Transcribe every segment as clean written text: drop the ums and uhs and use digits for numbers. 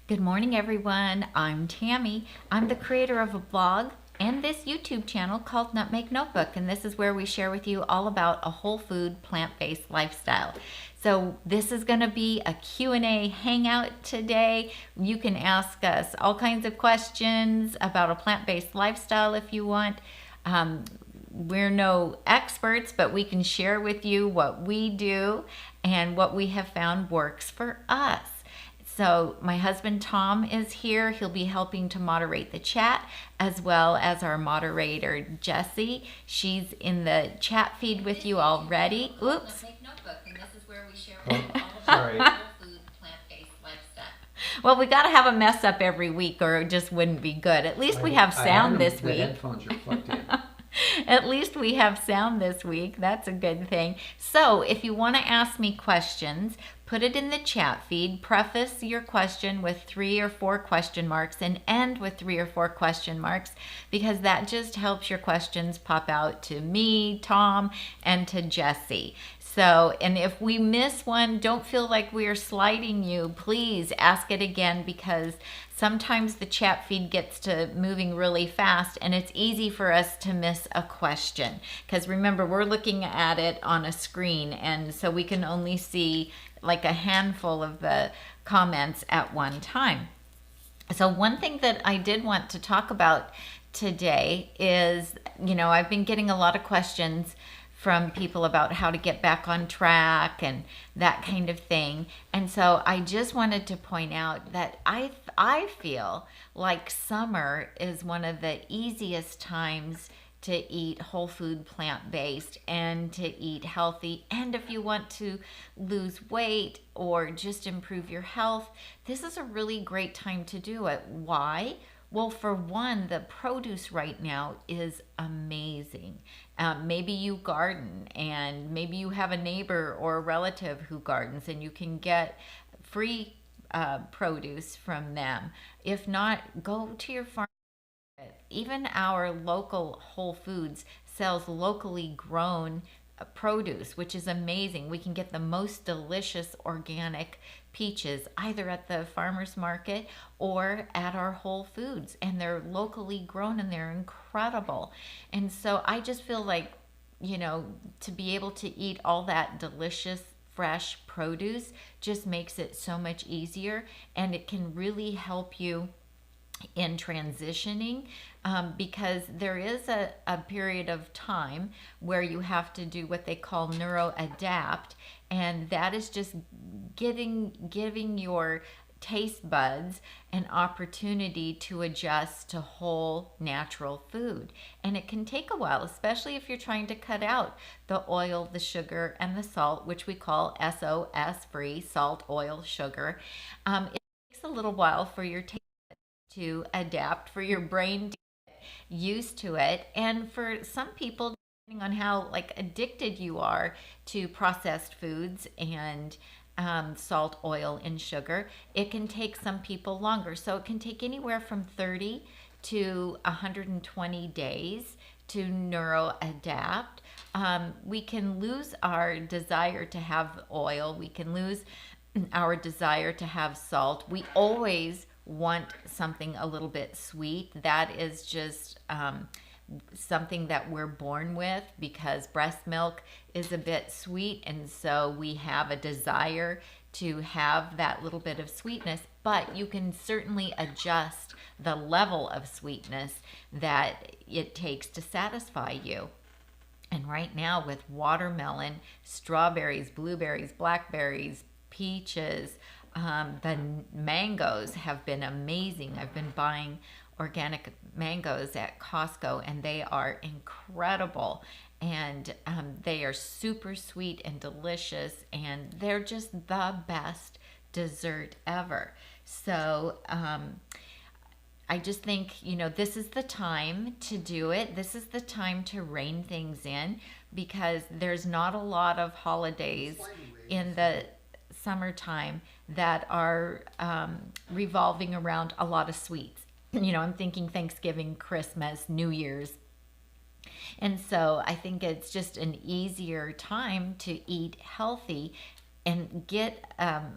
Good morning, everyone. I'm Tammy. I'm the creator of a blog and this YouTube channel called Nutmeg Notebook, and this is where we share with you all about a whole food, plant-based lifestyle. So this is going to be a Q&A hangout today. You can ask us all kinds of questions about a plant-based lifestyle if you want. We're no experts, but we can share with you what we do and what we have found works for us. So my husband Tom is here. He'll be helping to moderate the chat, as well as our moderator Jessie. She's in the chat feed with you already. Oops. Notebook, and this is where we share all about whole food, plant-based lifestyle. Well, we got to have a mess up every week, or it just wouldn't be good. At least we have sound this week. The headphones are plugged in. At least we have sound this week. That's a good thing. So if you want to ask me questions, put it in the chat feed. Preface your question with 3 or 4 question marks and end with 3 or 4 question marks, because that just helps your questions pop out to me, Tom, and to Jessie. So, and if we miss one, don't feel like we are sliding you. Please ask it again, because sometimes the chat feed gets to moving really fast and it's easy for us to miss a question. Because remember, we're looking at it on a screen, and so we can only see like a handful of the comments at one time. So one thing that I did want to talk about today is, I've been getting a lot of questions from people about how to get back on track and that kind of thing. And so I just wanted to point out that I feel like summer is one of the easiest times to eat whole food, plant-based, and to eat healthy. And if you want to lose weight or just improve your health, this is a really great time to do it. Why? Well, for one, the produce right now is amazing. Maybe you garden, and maybe you have a neighbor or a relative who gardens, and you can get free produce from them. If not, go to your farm. Even our local Whole Foods sells locally grown produce, which is amazing. We can get the most delicious organic peaches either at the farmer's market or at our Whole Foods, and they're locally grown and they're incredible. And so I just feel like, to be able to eat all that delicious fresh produce just makes it so much easier, and it can really help you in transitioning, because there is a period of time where you have to do what they call neuroadapt, and that is just giving your taste buds an opportunity to adjust to whole natural food. And it can take a while, especially if you're trying to cut out the oil, the sugar, and the salt, which we call SOS free, salt, oil, sugar. It takes a little while for your taste to adapt, for your brain to get used to it. And for some people, depending on how addicted you are to processed foods and salt, oil, and sugar, it can take some people longer. So it can take anywhere from 30 to 120 days to neuroadapt. We can lose our desire to have oil. We can lose our desire to have salt. We always want something a little bit sweet. That is just something that we're born with, because breast milk is a bit sweet, and so we have a desire to have that little bit of sweetness. But you can certainly adjust the level of sweetness that it takes to satisfy you. And right now, with watermelon, strawberries, blueberries, blackberries, peaches, the mangoes have been amazing. I've been buying organic mangoes at Costco, and they are incredible. And they are super sweet and delicious, and they're just the best dessert ever. So I just think, this is the time to do it. This is the time to rein things in, because there's not a lot of holidays in the summertime that are revolving around a lot of sweets. I'm thinking Thanksgiving, Christmas, New Year's. And so I think it's just an easier time to eat healthy and get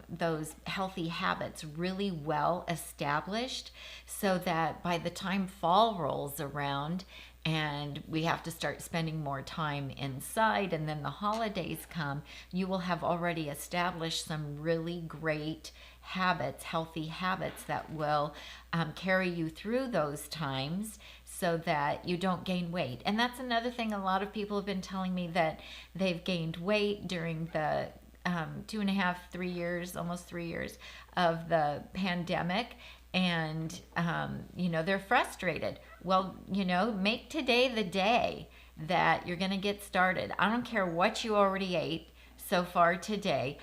those healthy habits really well established, so that by the time fall rolls around and we have to start spending more time inside and then the holidays come, you will have already established some really great habits, healthy habits that will carry you through those times, so that you don't gain weight. And that's another thing. A lot of people have been telling me that they've gained weight during the 2.5, 3 years, almost 3 years of the pandemic. And, they're frustrated. Well, make today the day that you're going to get started. I don't care what you already ate so far today.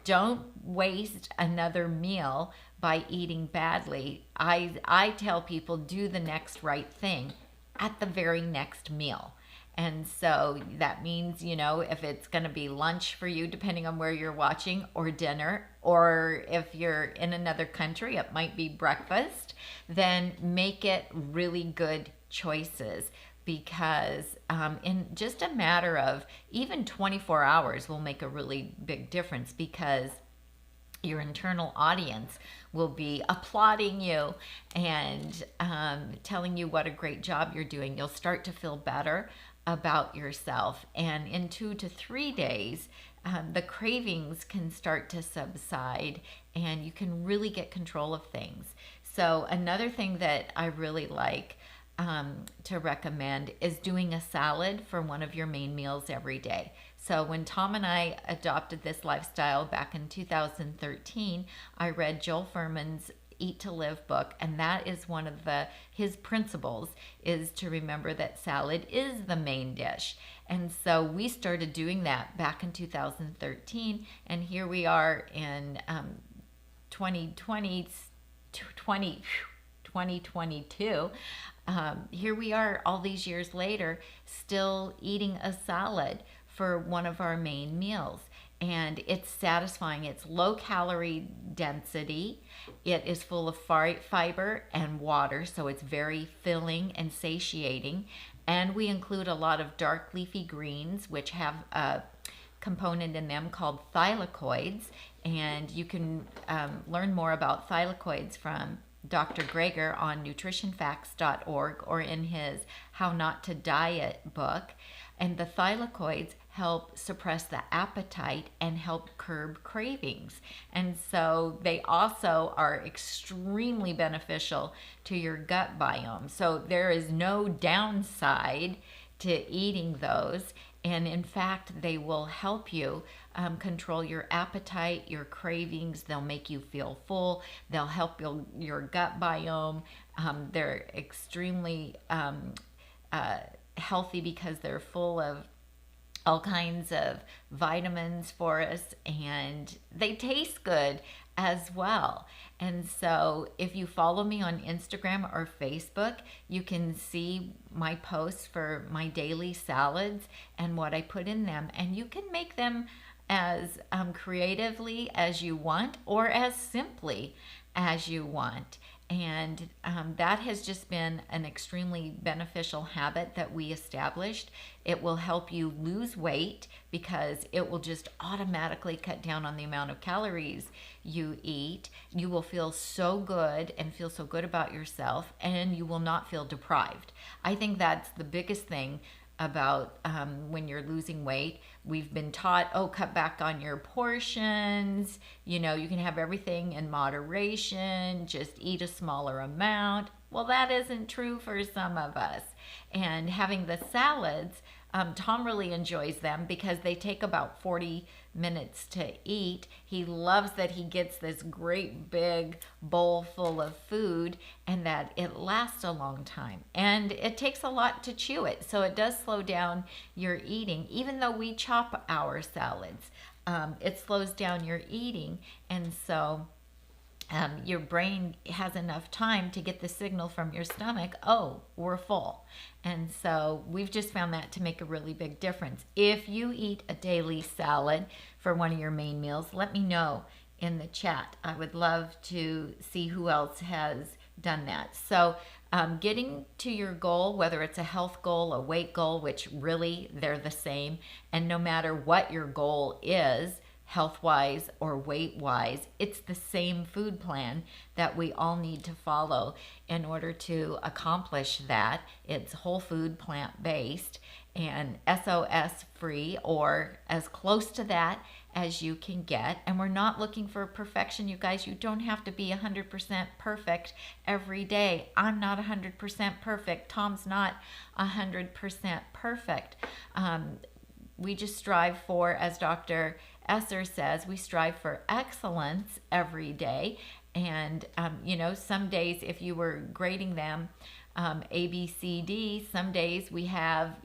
Don't waste another meal by eating badly. I tell people, do the next right thing at the very next meal. And so that means, if it's going to be lunch for you, depending on where you're watching, or dinner, or if you're in another country, it might be breakfast, then make it really good choices. Because in just a matter of even 24 hours will make a really big difference, because your internal audience will be applauding you and telling you what a great job you're doing. You'll start to feel better about yourself. And in 2 to 3 days, the cravings can start to subside and you can really get control of things. So another thing that I really like to recommend is doing a salad for one of your main meals every day. So when Tom and I adopted this lifestyle back in 2013, I read Joel Fuhrman's Eat to Live book, and that is one of his principles, is to remember that salad is the main dish. And so we started doing that back in 2013, and here we are in 2022. Here we are all these years later, still eating a salad for one of our main meals. And it's satisfying. It's low calorie density. It is full of fiber and water, so it's very filling and satiating. And we include a lot of dark leafy greens, which have a component in them called thylakoids. And you can learn more about thylakoids from Dr. Greger on nutritionfacts.org or in his How Not to Diet book. And the thylakoids help suppress the appetite and help curb cravings. And so they also are extremely beneficial to your gut biome. So there is no downside to eating those. And in fact, they will help you control your appetite, your cravings. They'll make you feel full. They'll help your gut biome. They're extremely healthy because they're full of all kinds of vitamins for us, and they taste good as well. And so if you follow me on Instagram or Facebook, you can see my posts for my daily salads and what I put in them, and you can make them as creatively as you want or as simply as you want. And that has just been an extremely beneficial habit that we established. It will help you lose weight because it will just automatically cut down on the amount of calories you eat. You will feel so good and feel so good about yourself, and you will not feel deprived. I think that's the biggest thing about when you're losing weight. We've been taught, cut back on your portions. You can have everything in moderation, just eat a smaller amount. Well, that isn't true for some of us. And having the salads, Tom really enjoys them because they take about 40 minutes to eat. He loves that he gets this great big bowl full of food and that it lasts a long time. And it takes a lot to chew it, so it does slow down your eating. Even though we chop our salads, it slows down your eating, and so your brain has enough time to get the signal from your stomach, we're full. And so we've just found that to make a really big difference. If you eat a daily salad for one of your main meals, let me know in the chat. I would love to see who else has done that. So getting to your goal, whether it's a health goal, a weight goal, which really they're the same, and no matter what your goal is, health-wise or weight-wise. It's the same food plan that we all need to follow in order to accomplish that. It's whole food, plant-based, and SOS free, or as close to that as you can get. And we're not looking for perfection, you guys. You don't have to be 100% perfect every day. I'm not 100% perfect. Tom's not 100% perfect. We just strive for, as Dr. Esser says, we strive for excellence every day. And, some days, if you were grading them, A, B, C, D, some days we have,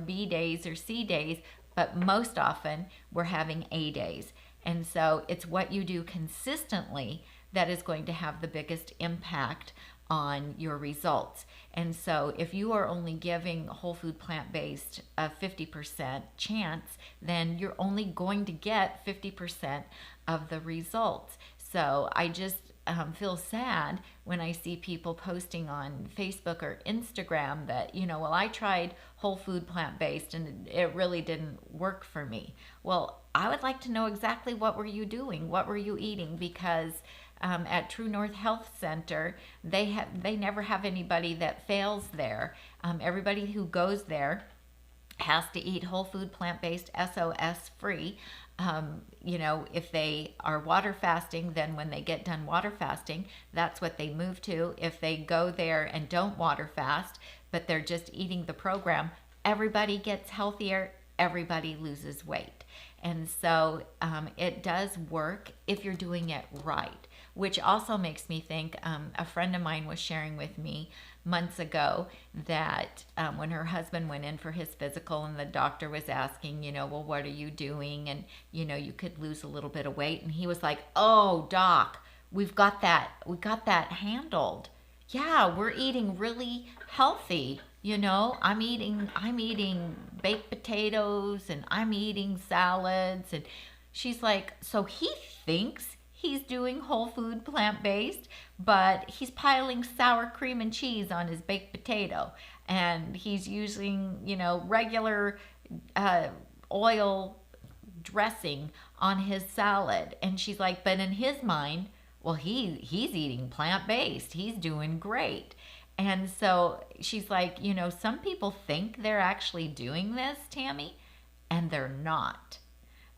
B days or C days, but most often we're having A days. And so it's what you do consistently that is going to have the biggest impact on your results. And so if you are only giving whole food plant-based a 50% chance, then you're only going to get 50% of the results. So I just feel sad when I see people posting on Facebook or Instagram that, I tried whole food plant-based and it really didn't work for me. Well, I would like to know exactly what were you doing? What were you eating? Because at True North Health Center, they never have anybody that fails there. Everybody who goes there has to eat whole food plant-based, SOS free. If they are water fasting, then when they get done water fasting, that's what they move to. If they go there and don't water fast, but they're just eating the program, everybody gets healthier, everybody loses weight. And so it does work if you're doing it right, which also makes me think, a friend of mine was sharing with me months ago that when her husband went in for his physical and the doctor was asking, well, what are you doing? And, you could lose a little bit of weight. And he was like, oh, doc, we got that handled. Yeah, we're eating really healthy. I'm eating baked potatoes and I'm eating salads. And she's like, so he thinks he's doing whole food plant-based, but he's piling sour cream and cheese on his baked potato. And he's using, regular oil dressing on his salad. And she's like, but in his mind, well, he's eating plant-based. He's doing great. And so she's like, some people think they're actually doing this, Tami, and they're not.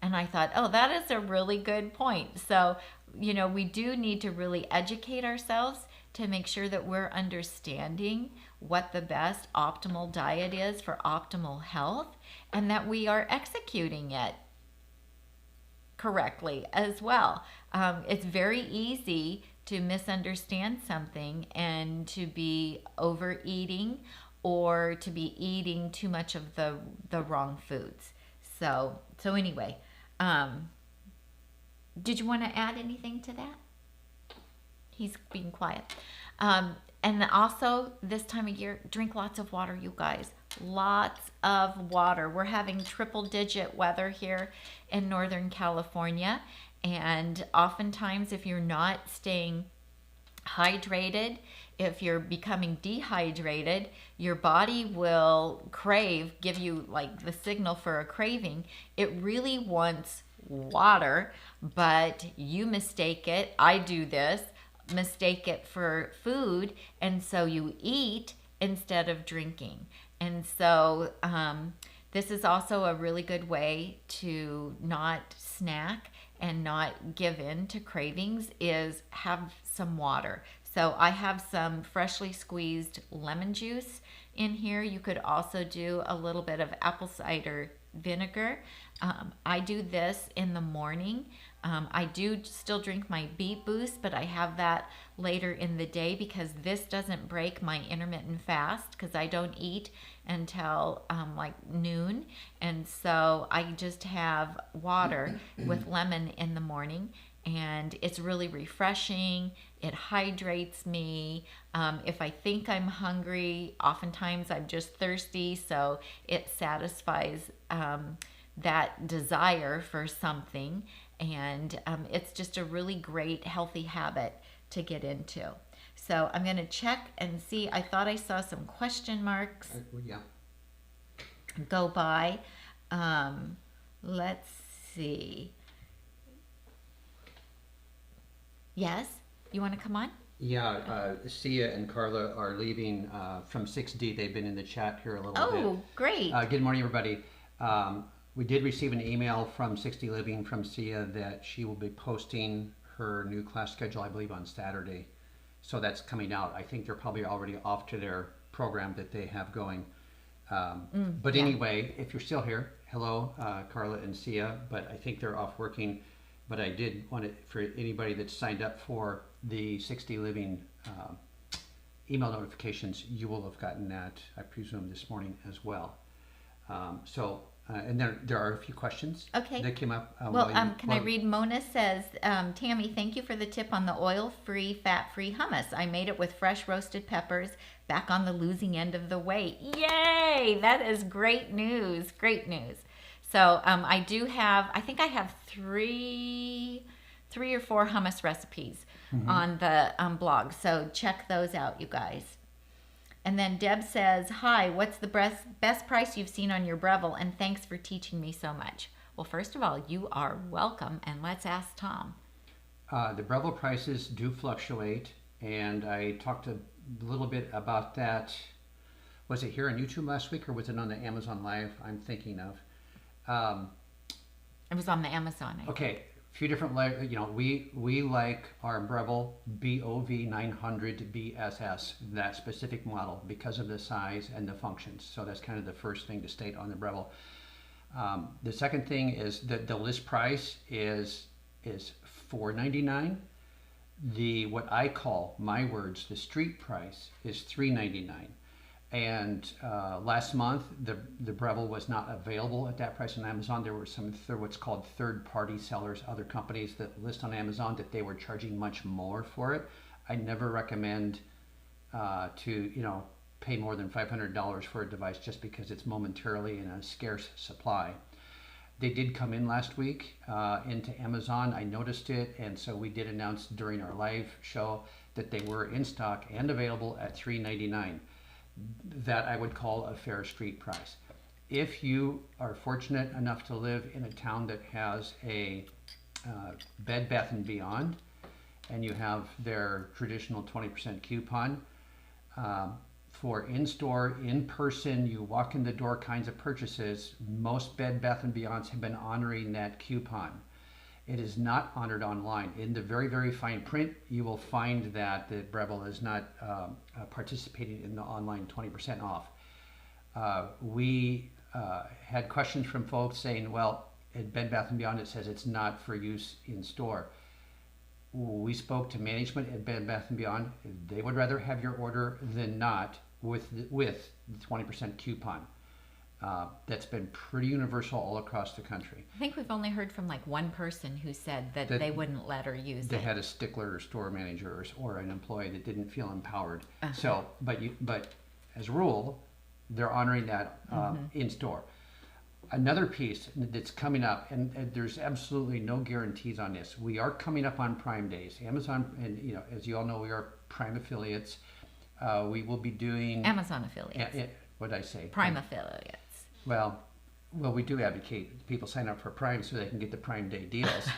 And I thought, oh, that is a really good point. So, we do need to really educate ourselves to make sure that we're understanding what the best optimal diet is for optimal health and that we are executing it correctly as well. It's very easy to misunderstand something and to be overeating or to be eating too much of the wrong foods. So anyway, did you want to add anything to that? He's being quiet. And also this time of year, drink lots of water, you guys. Lots of water. We're having triple-digit weather here in Northern California. And oftentimes, if you're not staying hydrated, if you're becoming dehydrated, your body will give you like the signal for a craving. It really wants water, but you mistake it. I do this, mistake it for food. And so you eat instead of drinking. And so this is also a really good way to not snack and not give in to cravings, is have some water. So I have some freshly squeezed lemon juice in here. You could also do a little bit of apple cider vinegar. I do this in the morning. I do still drink my Beet Boost, but I have that later in the day because this doesn't break my intermittent fast because I don't eat until like noon. And so I just have water with lemon in the morning, and it's really refreshing. It hydrates me. If I think I'm hungry, oftentimes I'm just thirsty, so it satisfies that desire for something. And it's just a really great healthy habit to get into. So I'm going to check and see. I thought I saw some question marks go by. Let's see. Yes? You want to come on? Yeah, Sia and Carla are leaving from 6D. They've been in the chat here a little bit. Oh, great. Good morning, everybody. We did receive an email from 60 Living from Sia that she will be posting her new class schedule, I believe, on Saturday. So that's coming out. I think they're probably already off to their program that they have going. But yeah. anyway, if you're still here, hello, Carla and Sia. But I think they're off working. But I did want it for anybody that's signed up for the 60 Living email notifications. You will have gotten that, I presume, this morning as well. And there are a few questions that came up. Can I read? Mona says, Tami, thank you for the tip on the oil-free, fat-free hummus. I made it with fresh roasted peppers, back on the losing end of the weight. Yay! That is great news. Great news. So I do have, I think I have three or four hummus recipes on the blog. So check those out, you guys. And then Deb says, hi, what's the best price you've seen on your Breville? And thanks for teaching me so much. Well, first of all, you are welcome. And let's ask Tom. The Breville prices do fluctuate. And I talked a little bit about that. Was it here on YouTube last week or was it on the Amazon Live I'm thinking of? It was on the Amazon. Okay. Few different, we like our Breville BOV 900 BSS, that specific model, because of the size and the functions. So that's kind of the first thing to state on the Breville. The second thing is that the list price is $4.99. What I call, my words, the street price is $3.99. And last month, the Breville was not available at that price on Amazon. There were some what's called third-party sellers, other companies that list on Amazon that they were charging much more for it. I never recommend to pay more than $500 for a device just because it's momentarily in a scarce supply. They did come in last week into Amazon. I noticed it, and so we did announce during our live show that they were in stock and available at $3.99. That I would call a fair street price. If you are fortunate enough to live in a town that has a Bed Bath & Beyond and you have their traditional 20% coupon for in-store, in-person, you walk in the door kinds of purchases, most Bed Bath & Beyonds have been honoring that coupon. It is not honored online. In the very, very fine print, you will find that the Breville is not participating in the online 20% off. We had questions from folks saying, well, at Bed Bath & Beyond it says it's not for use in store. We spoke to management at Bed Bath & Beyond. They would rather have your order than not with the 20% coupon. That's been pretty universal all across the country. I think we've only heard from like one person who said that they wouldn't let her use it. They had a stickler or store manager or an employee that didn't feel empowered. So, but as a rule, they're honoring that in store. Another piece that's coming up, and there's absolutely no guarantees on this. We are coming up on Prime Days. Amazon, and as you all know, we are Prime affiliates. We will be doing Amazon affiliates. What did I say? Prime affiliates. Well, we do advocate people sign up for Prime so they can get the Prime Day deals.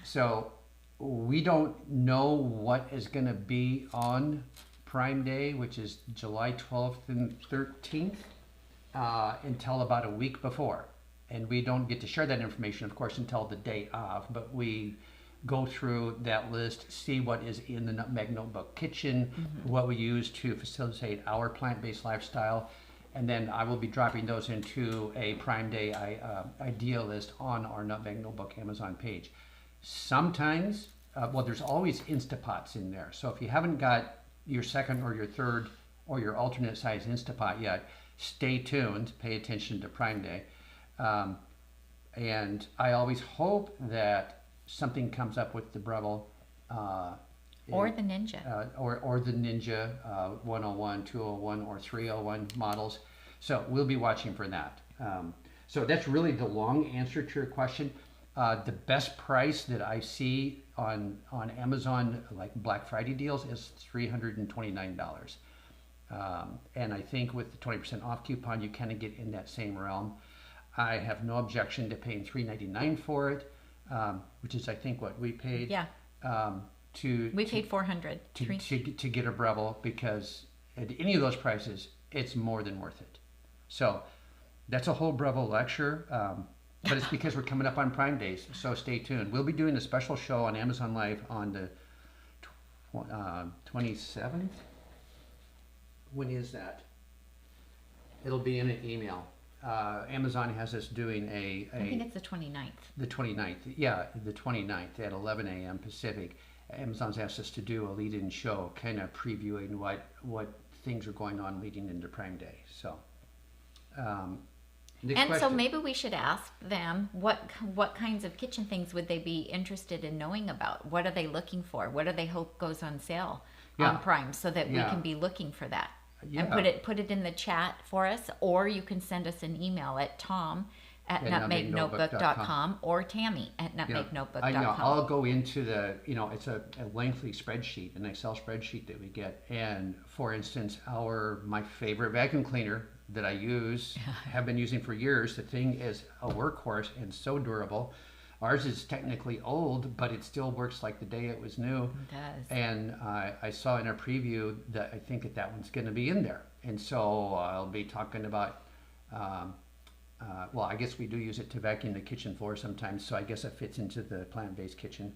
So we don't know what is going to be on Prime Day, which is July 12th and 13th, until about a week before. And we don't get to share that information, of course, until the day of, but we go through that list, see what is in the Nutmeg Notebook kitchen, what we use to facilitate our plant-based lifestyle, and then I will be dropping those into a Prime Day idea list on our Nutmeg Notebook Amazon page. Sometimes, there's always Instapots in there, so if you haven't got your second or your third or your alternate size Instapot yet, stay tuned, pay attention to Prime Day. And I always hope that something comes up with the Breville or the Ninja or the Ninja 101, 201, or 301 models. So we'll be watching for that. So that's really the long answer to your question. The best price that I see on Amazon, like Black Friday deals, is $329. And I think with the 20% off coupon, you kind of get in that same realm. I have no objection to paying $3.99 for it, which is, I think, what we paid. Yeah. to We paid 400. to get a Breville, because at any of those prices, it's more than worth it. So that's a whole Breville lecture, but it's because we're coming up on Prime Days, so stay tuned. We'll be doing a special show on Amazon Live on the 27th. When is that? It'll be in an email. Amazon has us doing I think it's the 29th. the 29th. Yeah, the 29th at 11 a.m. Pacific. Amazon's asked us to do a lead-in show, kind of previewing what things are going on leading into Prime Day. So, so maybe we should ask them what kinds of kitchen things would they be interested in knowing about? What are they looking for? What do they hope goes on sale on Prime, so that we can be looking for that? Yeah. And put it in the chat for us, or you can send us an email at tom@nutmegnotebook.com or Tami@nutmegnotebook.com. I know. I'll go into it's a lengthy spreadsheet, an Excel spreadsheet that we get. And for instance, my favorite vacuum cleaner that I use, have been using for years, the thing is a workhorse and so durable. Ours is technically old, but it still works like the day it was new. It does. And I saw in a preview that I think that one's going to be in there. And so I'll be talking about, I guess we do use it to vacuum the kitchen floor sometimes, so I guess it fits into the plant-based kitchen.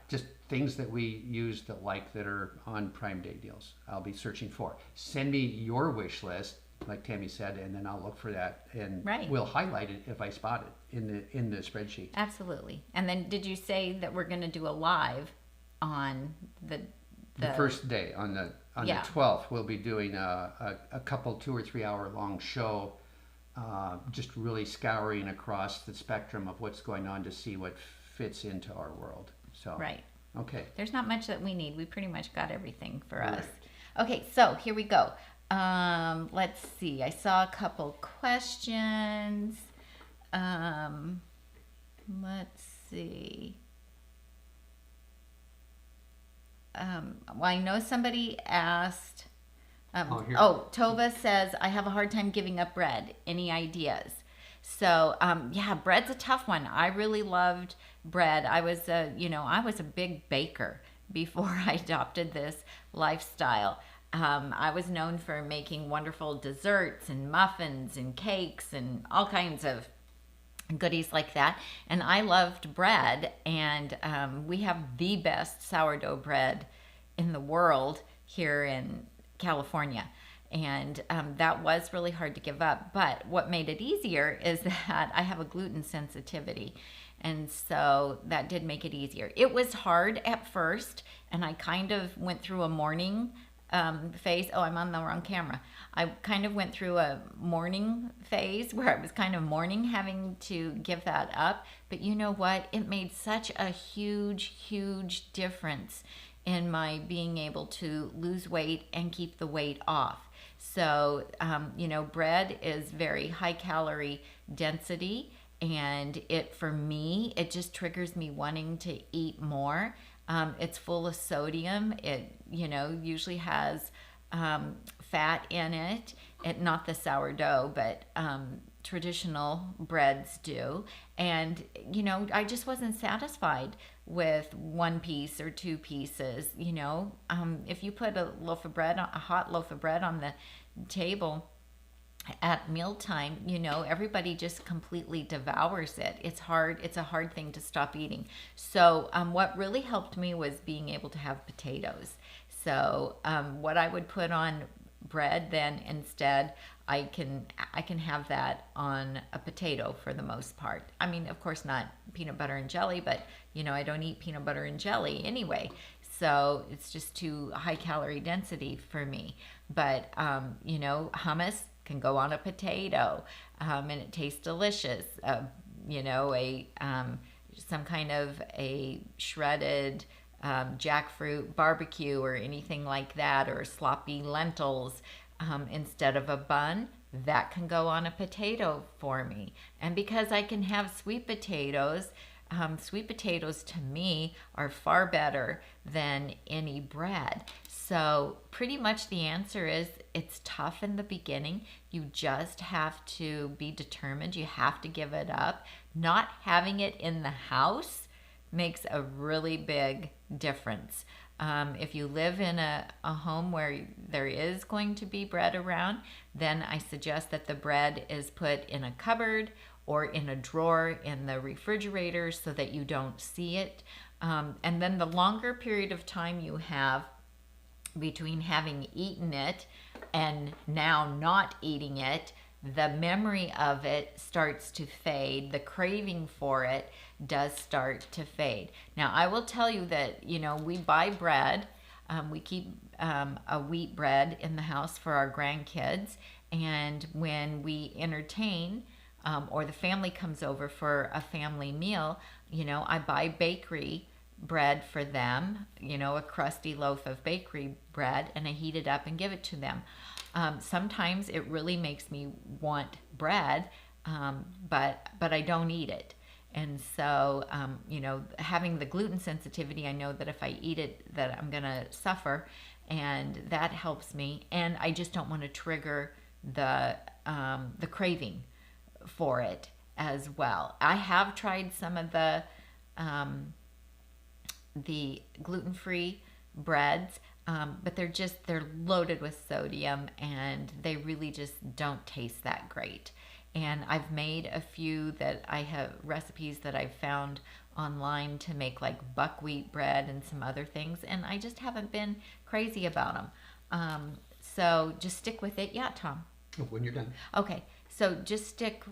Just things that we use that are on Prime Day deals. I'll be searching for. Send me your wish list, like Tami said, and then I'll look for that, and we'll highlight it if I spot it in the spreadsheet. Absolutely. And then did you say that we're going to do a live on the first day on the 12th? We'll be doing a couple 2 or 3 hour long show, just really scouring across the spectrum of what's going on to see what fits into our world. So okay, there's not much that we need. We pretty much got everything for us. Okay, so here we go. Let's see. I saw a couple questions. Let's see. I know somebody asked. Tova says, I have a hard time giving up bread. Any ideas? So, bread's a tough one. I really loved bread. I was a big baker before I adopted this lifestyle. I was known for making wonderful desserts and muffins and cakes and all kinds of goodies like that. And I loved bread. And we have the best sourdough bread in the world here in California. And that was really hard to give up. But what made it easier is that I have a gluten sensitivity. And so that did make it easier. It was hard at first. And I kind of went through a mourning phase. Oh, I'm on the wrong camera. I kind of went through a mourning phase where I was kind of mourning having to give that up. But you know what? It made such a huge, huge difference in my being able to lose weight and keep the weight off. So, bread is very high calorie density, and for me, it just triggers me wanting to eat more. It's full of sodium. It, usually has fat in it. Not the sourdough, but traditional breads do. And, I just wasn't satisfied with 1 piece or 2 pieces. If you put a hot loaf of bread on the table at mealtime, everybody just completely devours it. It's a hard thing to stop eating. So what really helped me was being able to have potatoes. So what I would put on bread, then instead I can have that on a potato for the most part. I mean, of course not peanut butter and jelly, but I don't eat peanut butter and jelly anyway. So it's just too high calorie density for me. But hummus can go on a potato, and it tastes delicious. Some kind of a shredded jackfruit barbecue or anything like that, or sloppy lentils instead of a bun, that can go on a potato for me. And because I can have sweet potatoes to me are far better than any bread. So pretty much the answer is it's tough in the beginning. You just have to be determined. You have to give it up. Not having it in the house makes a really big difference. If you live in a home where there is going to be bread around, then I suggest that the bread is put in a cupboard or in a drawer in the refrigerator so that you don't see it. And then the longer period of time you have between having eaten it and now not eating it, the memory of it starts to fade. The craving for it does start to fade. Now, I will tell you that, we buy bread. We keep a wheat bread in the house for our grandkids. And when we entertain, or the family comes over for a family meal, I buy bakery bread for them, a crusty loaf of bakery bread, and I heat it up and give it to them. Sometimes it really makes me want bread, but I don't eat it. And so, having the gluten sensitivity, I know that if I eat it, that I'm going to suffer, and that helps me. And I just don't want to trigger the craving for it as well. I have tried some of the gluten-free breads, but they're loaded with sodium, and they really just don't taste that great. And I've made a few that I have recipes that I've found online to make like buckwheat bread and some other things, and I just haven't been crazy about them. So just stick with it. Yeah, Tom. When you're done. Okay, so just stick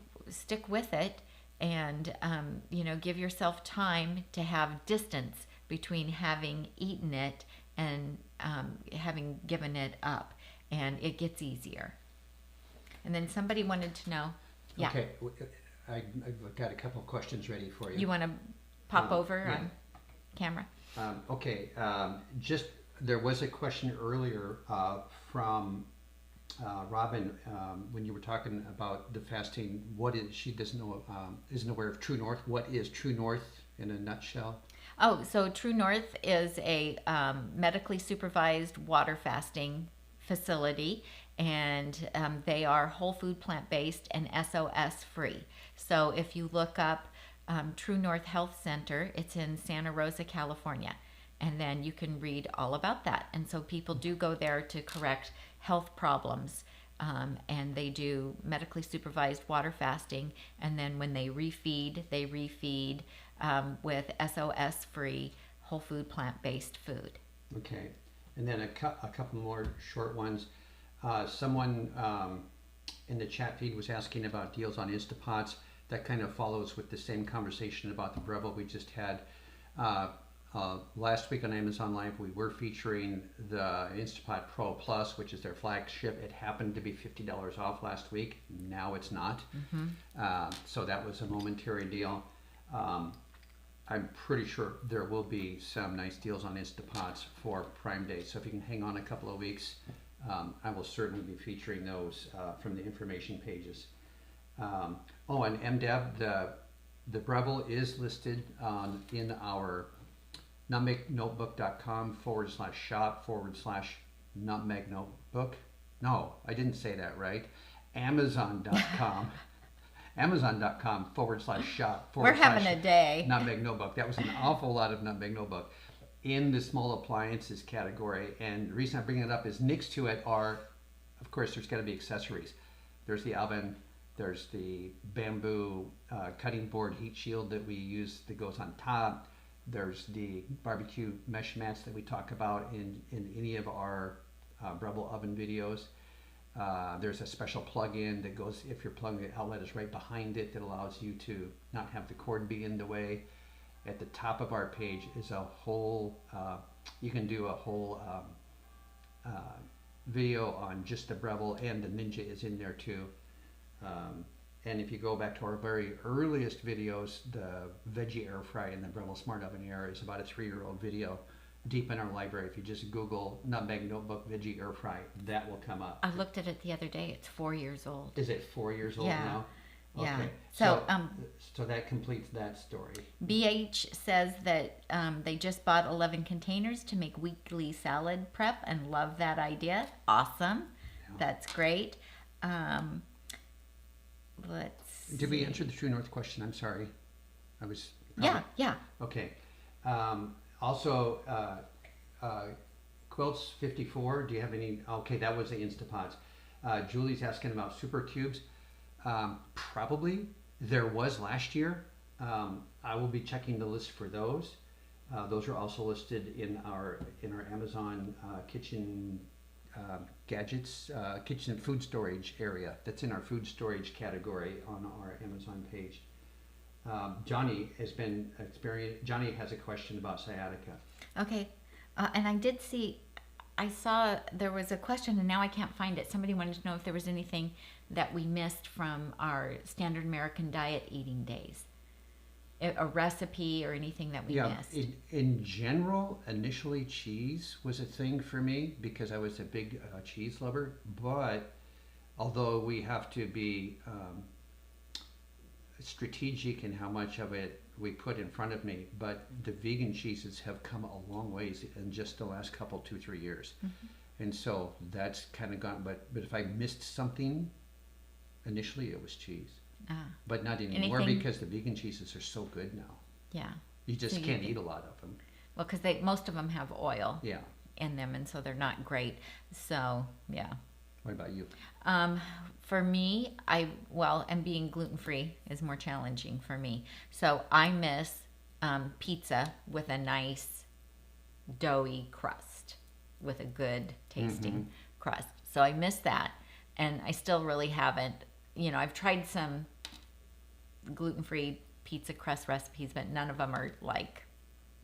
with it, and give yourself time to have distance between having eaten it and having given it up, and it gets easier. And then somebody wanted to know. Yeah. Okay, I've got a couple of questions ready for you. You want to pop over on camera? Okay, just there was a question earlier from Robin when you were talking about the fasting. What is, she doesn't know, isn't aware of True North. What is True North in a nutshell? Oh, so True North is a medically supervised water fasting facility, and they are whole food, plant-based, and SOS free. So if you look up True North Health Center, it's in Santa Rosa, California, and then you can read all about that. And so people do go there to correct health problems, and they do medically supervised water fasting, and then when they refeed with SOS free whole food, plant-based food. Okay, and then a couple more short ones. Someone in the chat feed was asking about deals on Instapots. That kind of follows with the same conversation about the Breville we just had. Last week on Amazon Live, we were featuring the Instapot Pro Plus, which is their flagship. It happened to be $50 off last week. Now it's not. Mm-hmm. So that was a momentary deal. I'm pretty sure there will be some nice deals on Instapots for Prime Day. So if you can hang on a couple of weeks, I will certainly be featuring those from the information pages. And MDEV, the Breville is listed in our nutmegnotebook/shop/nutmegnotebook. No, I didn't say that right. Amazon.com. Amazon.com/shop/ We're having a day. Nutmeg Notebook. That was an awful lot of Nutmeg Notebook in the small appliances category. And the reason I bring it up is next to it are, of course, there's got to be accessories. There's the oven. There's the bamboo cutting board heat shield that we use that goes on top. There's the barbecue mesh mats that we talk about in any of our Breville oven videos. There's a special plug-in that goes, if your plug outlet is right behind it, that allows you to not have the cord be in the way. At the top of our page is a whole, you can do a whole video on just the Breville, and the Ninja is in there too. And if you go back to our very earliest videos, the Veggie Air Fry and the Breville Smart Oven Air is about a 3-year-old video deep in our library. If you just Google Nutmeg Notebook Veggie Air Fry, that will come up. I looked at it the other day. It's 4 years old. Is it 4 years old now? Yeah. Okay. So that completes that story. BH says that they just bought 11 containers to make weekly salad prep and love that idea. Awesome. Yeah. That's great. Did we answer the True North question? I'm sorry. I was... Yeah. Okay. Also, Quilts 54, do you have any? Okay, that was the Instapods. Julie's asking about super cubes. Probably. There was last year. I will be checking the list for those. Those are also listed in our Amazon kitchen gadgets, kitchen food storage area. That's in our food storage category on our Amazon page. Johnny Johnny has a question about sciatica. Okay. And I saw there was a question and now I can't find it. Somebody wanted to know if there was anything that we missed from our standard American diet eating days. A recipe or anything that we missed. In general, initially cheese was a thing for me because I was a big cheese lover. But although we have to be strategic in how much of it we put in front of me, but the vegan cheeses have come a long ways in just the last couple, 2-3 years. And so that's kind of gone. But if I missed something, initially it was cheese. But not anymore because the vegan cheeses are so good now. Yeah. You just can't eat a lot of them. Well, because most of them have oil Yeah. in them, and so they're not great. So, yeah. What about you? For me, and being gluten-free is more challenging for me. So I miss pizza with a nice doughy crust, with a good tasting crust. So I miss that, and I still really haven't. I've tried some gluten-free pizza crust recipes, but none of them are like,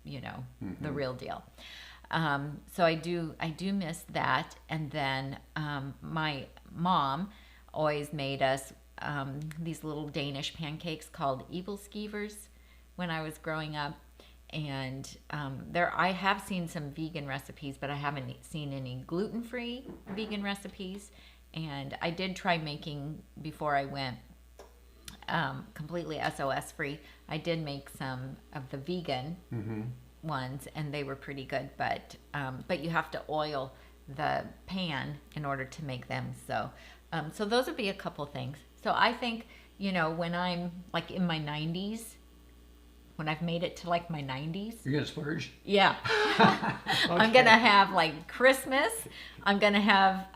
the real deal. So I do miss that. And then my mom always made us these little Danish pancakes called evil skeevers when I was growing up. And I have seen some vegan recipes, but I haven't seen any gluten-free vegan recipes. And I did try making, before I went completely SOS free, I did make some of the vegan ones, and they were pretty good. But you have to oil the pan in order to make them. So those would be a couple things. So I think, when I'm like in my 90s, when I've made it to like my 90s. You're going to splurge? Yeah. Okay. I'm going to have like Christmas. I'm going to have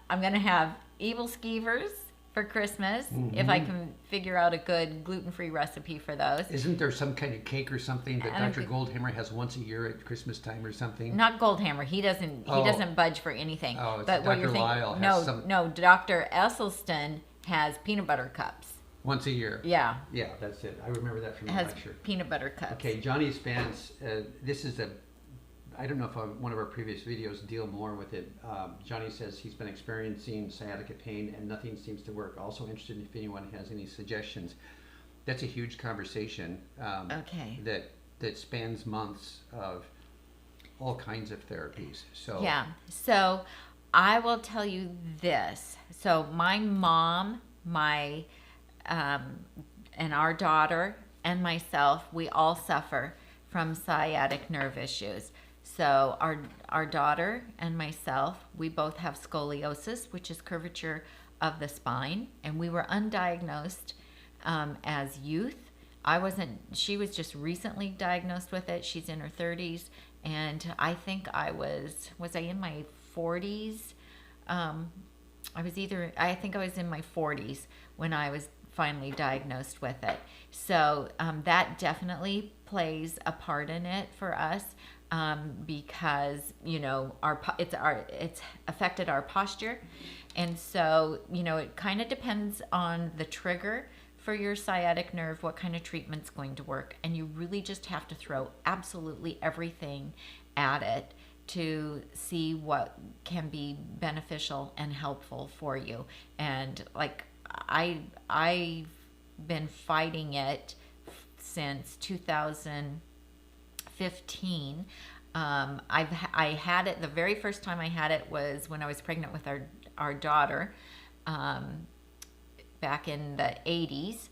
evil skeevers for Christmas if I can figure out a good gluten-free recipe for those. Isn't there some kind of cake or something that Dr. Goldhammer has once a year at Christmas time or something? Not Goldhammer. He doesn't budge for anything. Oh, but what you're thinking? No, Dr. Esselstyn has peanut butter cups. Once a year. Yeah. Yeah, that's it. I remember that from the lecture. Peanut butter cups. Okay, Johnny's fans, this is I don't know if one of our previous videos deal more with it. Johnny says he's been experiencing sciatica pain and nothing seems to work. Also interested if anyone has any suggestions. That's a huge conversation. Okay. That spans months of all kinds of therapies. So yeah. So I will tell you this. So my mom, and our daughter and myself, we all suffer from sciatic nerve issues. So our daughter and myself, we both have scoliosis, which is curvature of the spine, and we were undiagnosed as youth. She was just recently diagnosed with it. She's in her 30s, and I think I was I in my 40s? I think I was in my 40s when I was finally diagnosed with it. So that definitely plays a part in it for us. Because it's affected our posture, and so it kind of depends on the trigger for your sciatic nerve, what kind of treatment's going to work, and you really just have to throw absolutely everything at it to see what can be beneficial and helpful for you. And like I've been fighting it since 2015. I had it, the very first time I had it was when I was pregnant with our daughter back in the 80s,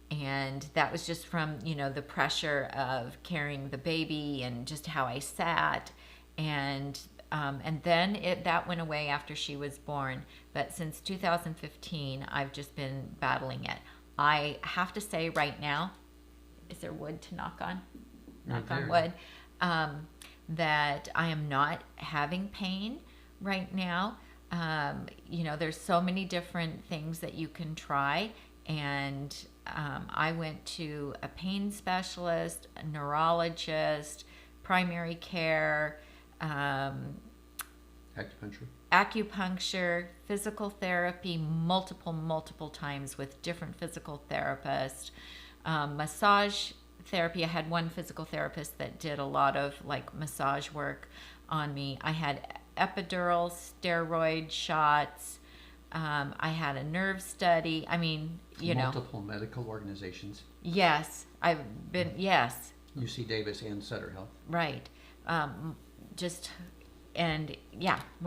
and that was just from the pressure of carrying the baby and just how I sat, and then that went away after she was born. But since 2015 I've just been battling it. I have to say right now, is there wood to knock on? Knock on wood. that I am not having pain right now. There's so many different things that you can try. And I went to a pain specialist, a neurologist, primary care, acupuncture, physical therapy, multiple times with different physical therapists, massage therapy. I had one physical therapist that did a lot of like massage work on me. I had epidural steroid shots. I had a nerve study. I mean, multiple medical organizations. Yes, I've been, yes. UC Davis and Sutter Health. Right. What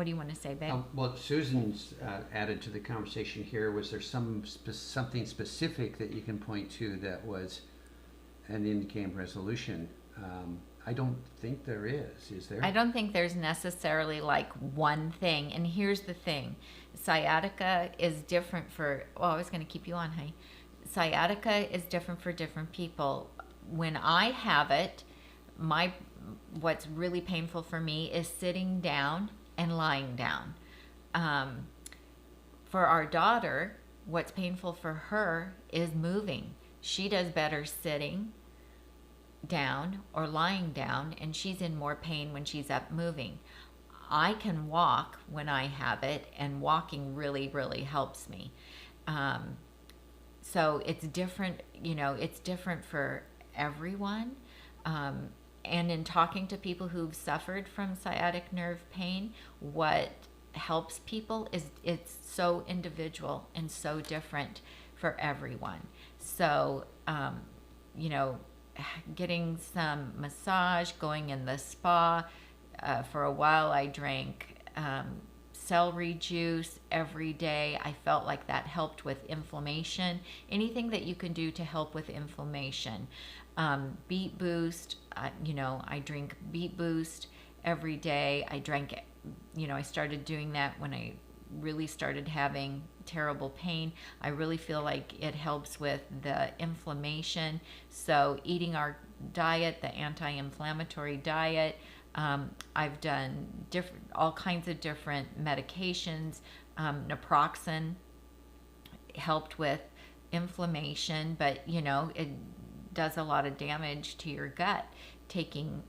do you want to say, babe? Well, Susan's added to the conversation here. Was there something specific that you can point to that was an indicating resolution? I don't think there is there? I don't think there's necessarily like one thing. And here's the thing. Sciatica is different for, I was going to keep you on, honey. Sciatica is different for different people. When I have it, what's really painful for me is sitting down and lying down. For our daughter, what's painful for her is moving. She does better sitting down or lying down, and she's in more pain when she's up moving. I can walk when I have it, and walking really, really helps me. So it's different, it's different for everyone. And in talking to people who've suffered from sciatic nerve pain, what helps people is it's so individual and so different for everyone. So, getting some massage, going in the spa. For a while, I drank celery juice every day. I felt like that helped with inflammation. Anything that you can do to help with inflammation. Beet Boost, I drink Beet Boost every day. I started doing that when I really started having terrible pain. I really feel like it helps with the inflammation. So eating our diet, the anti-inflammatory diet, I've done all kinds of different medications. Naproxen helped with inflammation, but it does a lot of damage to your gut taking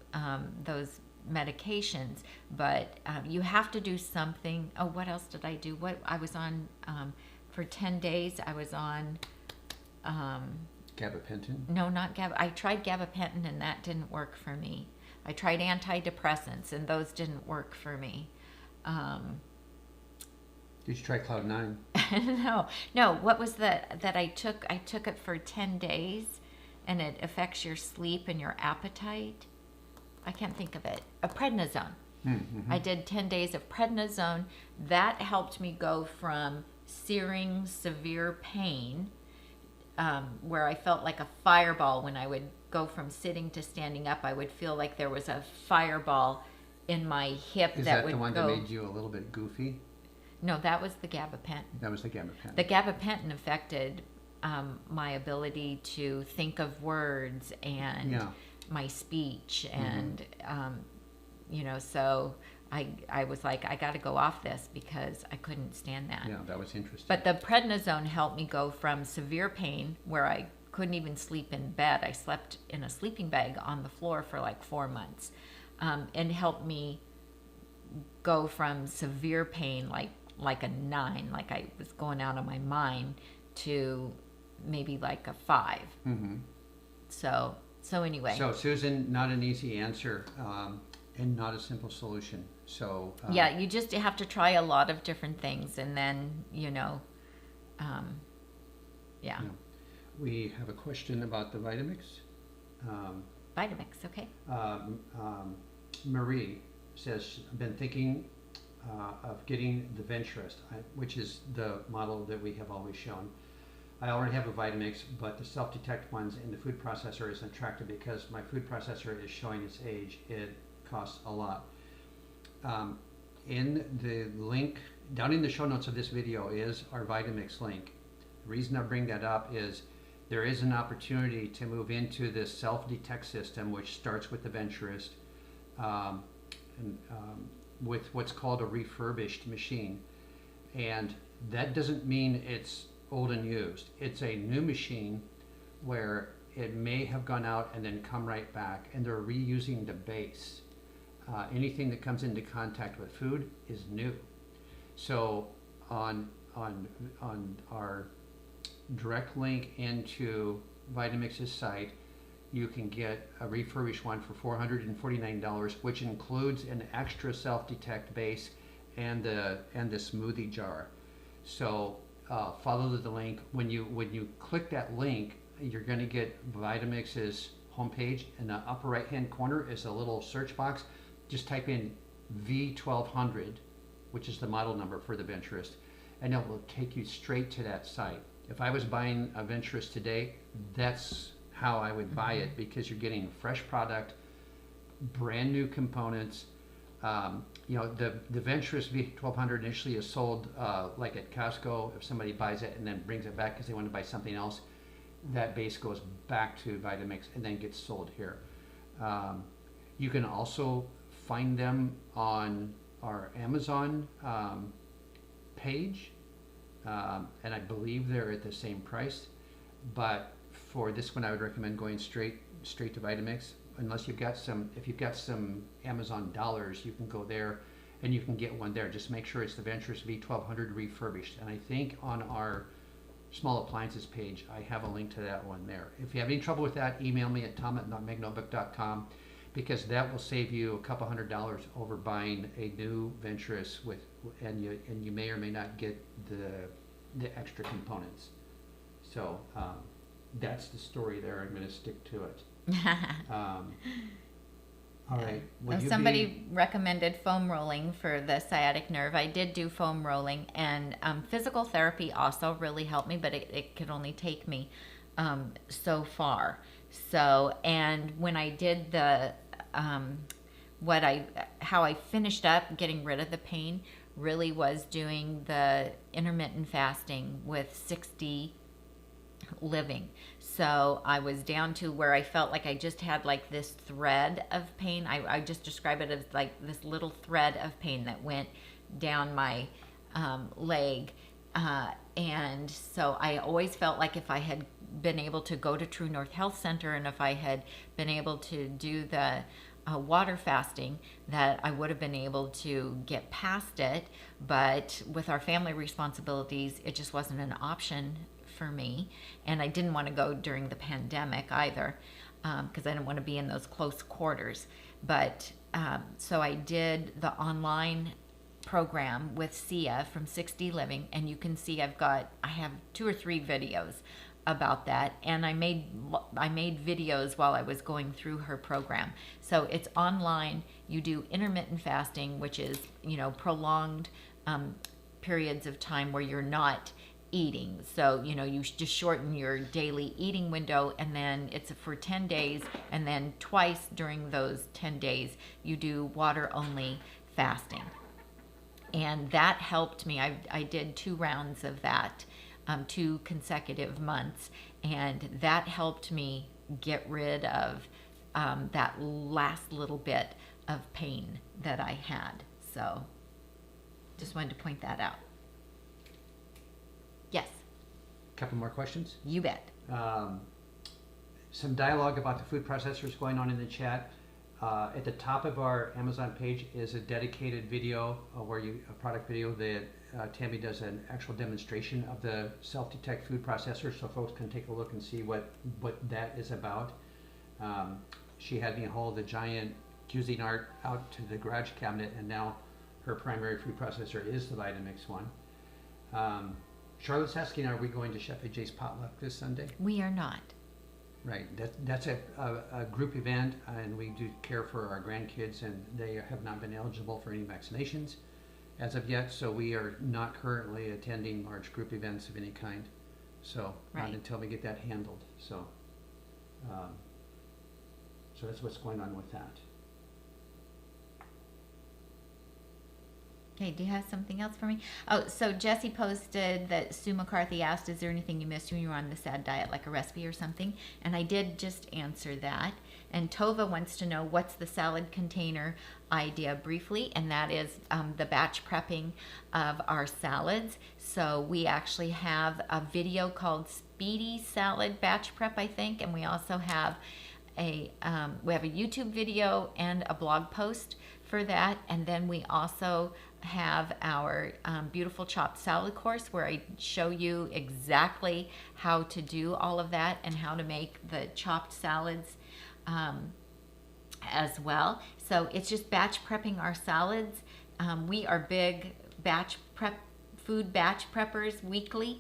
those medications. But you have to do something. Oh, what else did I do? I was on for 10 days. I was on gabapentin. No, not gab. I tried gabapentin and that didn't work for me. I tried antidepressants and those didn't work for me. Did you try Cloud9? No. What was that I took? I took it for 10 days, and it affects your sleep and your appetite. I can't think of it. A prednisone. Mm-hmm. I did 10 days of prednisone. That helped me go from searing, severe pain, where I felt like a fireball when I would go from sitting to standing up. I would feel like there was a fireball in my hip. Is that the one that made you a little bit goofy? No, that was the gabapentin. That was the gabapentin. The gabapentin affected my ability to think of words and my speech. And, so I was like, I got to go off this because I couldn't stand that. Yeah, that was interesting. But the prednisone helped me go from severe pain where I couldn't even sleep in bed. I slept in a sleeping bag on the floor for like 4 months, and helped me go from severe pain, like a 9, like I was going out of my mind, to maybe like a 5. Mm-hmm. So anyway. So Susan, not an easy answer, and not a simple solution. So you just have to try a lot of different things, and then We have a question about the VitaMix. VitaMix, okay. Marie says, I've been thinking of getting the Venturist, which is the model that we have always shown. I already have a VitaMix, but the self-detect ones in the food processor isn't attractive because my food processor is showing its age. It costs a lot. In the link, down in the show notes of this video is our VitaMix link. The reason I bring that up is there is an opportunity to move into this self-detect system, which starts with the Venturist, um, with what's called a refurbished machine. And that doesn't mean it's old and used. It's a new machine where it may have gone out and then come right back, and they're reusing the base. Anything that comes into contact with food is new. So on our direct link into VitaMix's site, you can get a refurbished one for $449, which includes an extra self-detect base and the smoothie jar. So follow the link. When you click that link, you're going to get VitaMix's homepage. In the upper right hand corner is a little search box. Just type in V1200, which is the model number for the Venturist, and it will take you straight to that site. If I was buying a Venturist today, that's how I would buy it, because you're getting fresh product, brand new components. The Venturist V1200 initially is sold like at Costco. If somebody buys it and then brings it back because they want to buy something else, that base goes back to VitaMix and then gets sold here. You can also find them on our Amazon page, and I believe they're at the same price. But for this one, I would recommend going straight to VitaMix. Unless if you've got some Amazon dollars, you can go there and you can get one there. Just make sure it's the Venturist V1200 refurbished. And I think on our small appliances page, I have a link to that one there. If you have any trouble with that, email me at tom@nutmegnotebook.com, because that will save you a couple $100 over buying a new Venturist and you may or may not get the extra components. So that's the story there. I'm going to stick to it. All right. Somebody recommended foam rolling for the sciatic nerve. I did do foam rolling, and physical therapy also really helped me, but it could only take me so far. So, and when I did the how I finished up getting rid of the pain really was doing the intermittent fasting with 60 living. So I was down to where I felt like I just had like this thread of pain. I just describe it as like this little thread of pain that went down my leg. And so I always felt like if I had been able to go to True North Health Center, and if I had been able to do the water fasting, that I would have been able to get past it. But with our family responsibilities, it just wasn't an option for me. And I didn't want to go during the pandemic either, because I didn't want to be in those close quarters. But so I did the online program with Sia from 60 Living, and you can see I have 2 or 3 videos about that, and I made videos while I was going through her program. So it's online. You do intermittent fasting, which is prolonged periods of time where you're not eating. So you just shorten your daily eating window, and then it's for 10 days, and then twice during those 10 days you do water only fasting. And that helped me. I did 2 rounds of that, 2 consecutive months, and that helped me get rid of that last little bit of pain that I had. So just wanted to point that out. Yes. Couple more questions? You bet. Some dialogue about the food processors going on in the chat. At the top of our Amazon page is a dedicated video a product video that Tami does an actual demonstration of the self-detect food processor, so folks can take a look and see what that is about. She had me haul the giant cuisine art out to the garage cabinet, and now her primary food processor is the VitaMix one. Charlotte's asking, are we going to Chef AJ's potluck this Sunday? We are not. Right, that's a group event, and we do care for our grandkids, and they have not been eligible for any vaccinations as of yet, so we are not currently attending large group events of any kind. So right. Not until we get that handled. So that's what's going on with that. Okay, do you have something else for me? Oh, so Jesse posted that Sue McCarthy asked, is there anything you missed when you were on the SAD diet, like a recipe or something? And I did just answer that. And Tova wants to know what's the salad container idea briefly, and that is the batch prepping of our salads. So we actually have a video called Speedy Salad Batch Prep, I think, and we also have we have a YouTube video and a blog post for that, and then we also have our beautiful chopped salad course where I show you exactly how to do all of that and how to make the chopped salads as well. So it's just batch prepping our salads. We are big food batch preppers weekly,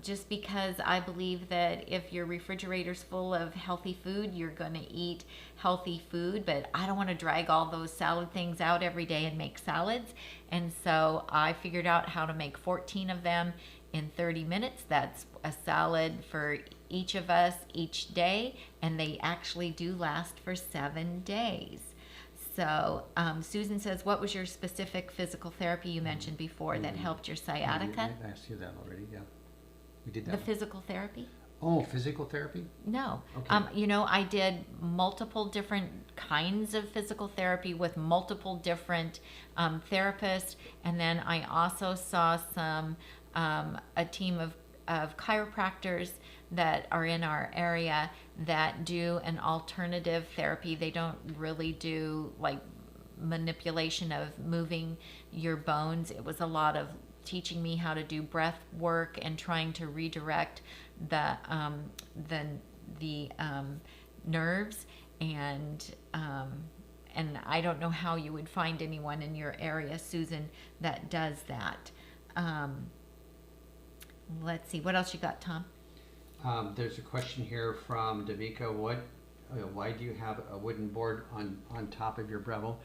just because I believe that if your refrigerator's full of healthy food, you're going to eat healthy food. But I don't want to drag all those salad things out every day and make salads. And so I figured out how to make 14 of them in 30 minutes. That's a salad for each of us each day, and they actually do last for 7 days. So Susan says, what was your specific physical therapy you mentioned before that helped your sciatica? I asked you that already, yeah. We did that. The physical therapy? Oh, physical therapy? No. Okay. I did multiple different kinds of physical therapy with multiple different therapists. And then I also saw a team of chiropractors that are in our area that do an alternative therapy. They don't really do like manipulation of moving your bones. It was a lot of teaching me how to do breath work and trying to redirect the nerves, and I don't know how you would find anyone in your area, Susan, that does that. Let's see, what else you got, Tom? There's a question here from Davika. Why do you have a wooden board on top of your Breville?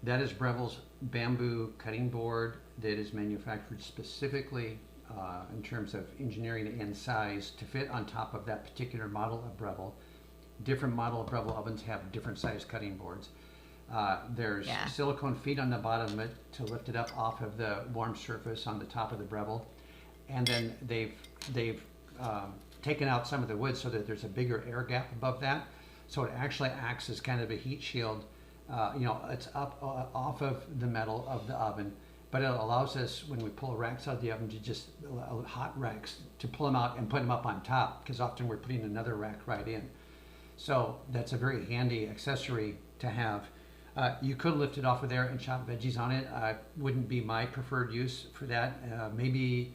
That is Breville's bamboo cutting board that is manufactured specifically in terms of engineering and size to fit on top of that particular model of Breville. Different model of Breville ovens have different size cutting boards. There's silicone feet on the bottom of it to lift it up off of the warm surface on the top of the Breville, and then they've taken out some of the wood so that there's a bigger air gap above that, so it actually acts as kind of a heat shield. It's up off of the metal of the oven, but it allows us, when we pull racks out of the oven, to just hot racks, to pull them out and put them up on top, because often we're putting another rack right in. So that's a very handy accessory to have. You could lift it off of there and chop veggies on it. Wouldn't be my preferred use for that. Maybe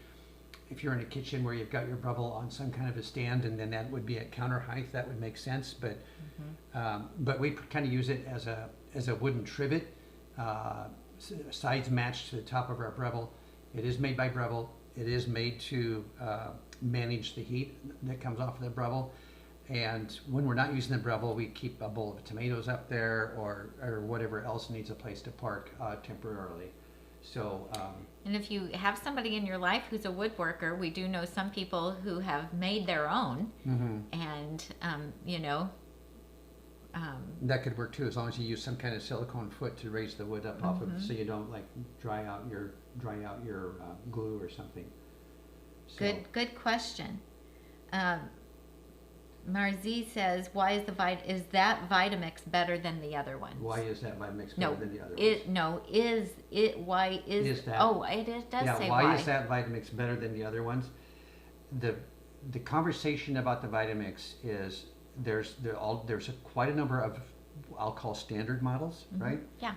if you're in a kitchen where you've got your Breville on some kind of a stand, and then that would be at counter height, that would make sense. But we kind of use it as a wooden trivet, sides matched to the top of our Breville. It is made by Breville. It is made to manage the heat that comes off of the Breville. And when we're not using the Breville, we keep a bowl of tomatoes up there, or whatever else needs a place to park temporarily. So. And if you have somebody in your life who's a woodworker, we do know some people who have made their own, and that could work too, as long as you use some kind of silicone foot to raise the wood up off of it, so you don't like dry out your glue or something. So. Good question. Marzi says, "Why is that VitaMix better than the other ones?" Why is that VitaMix better than the other ones? Why is that? Oh, it does say why. Why is that VitaMix better than the other ones? The conversation about the VitaMix is there's quite a number of, I'll call, standard models, right? Yeah.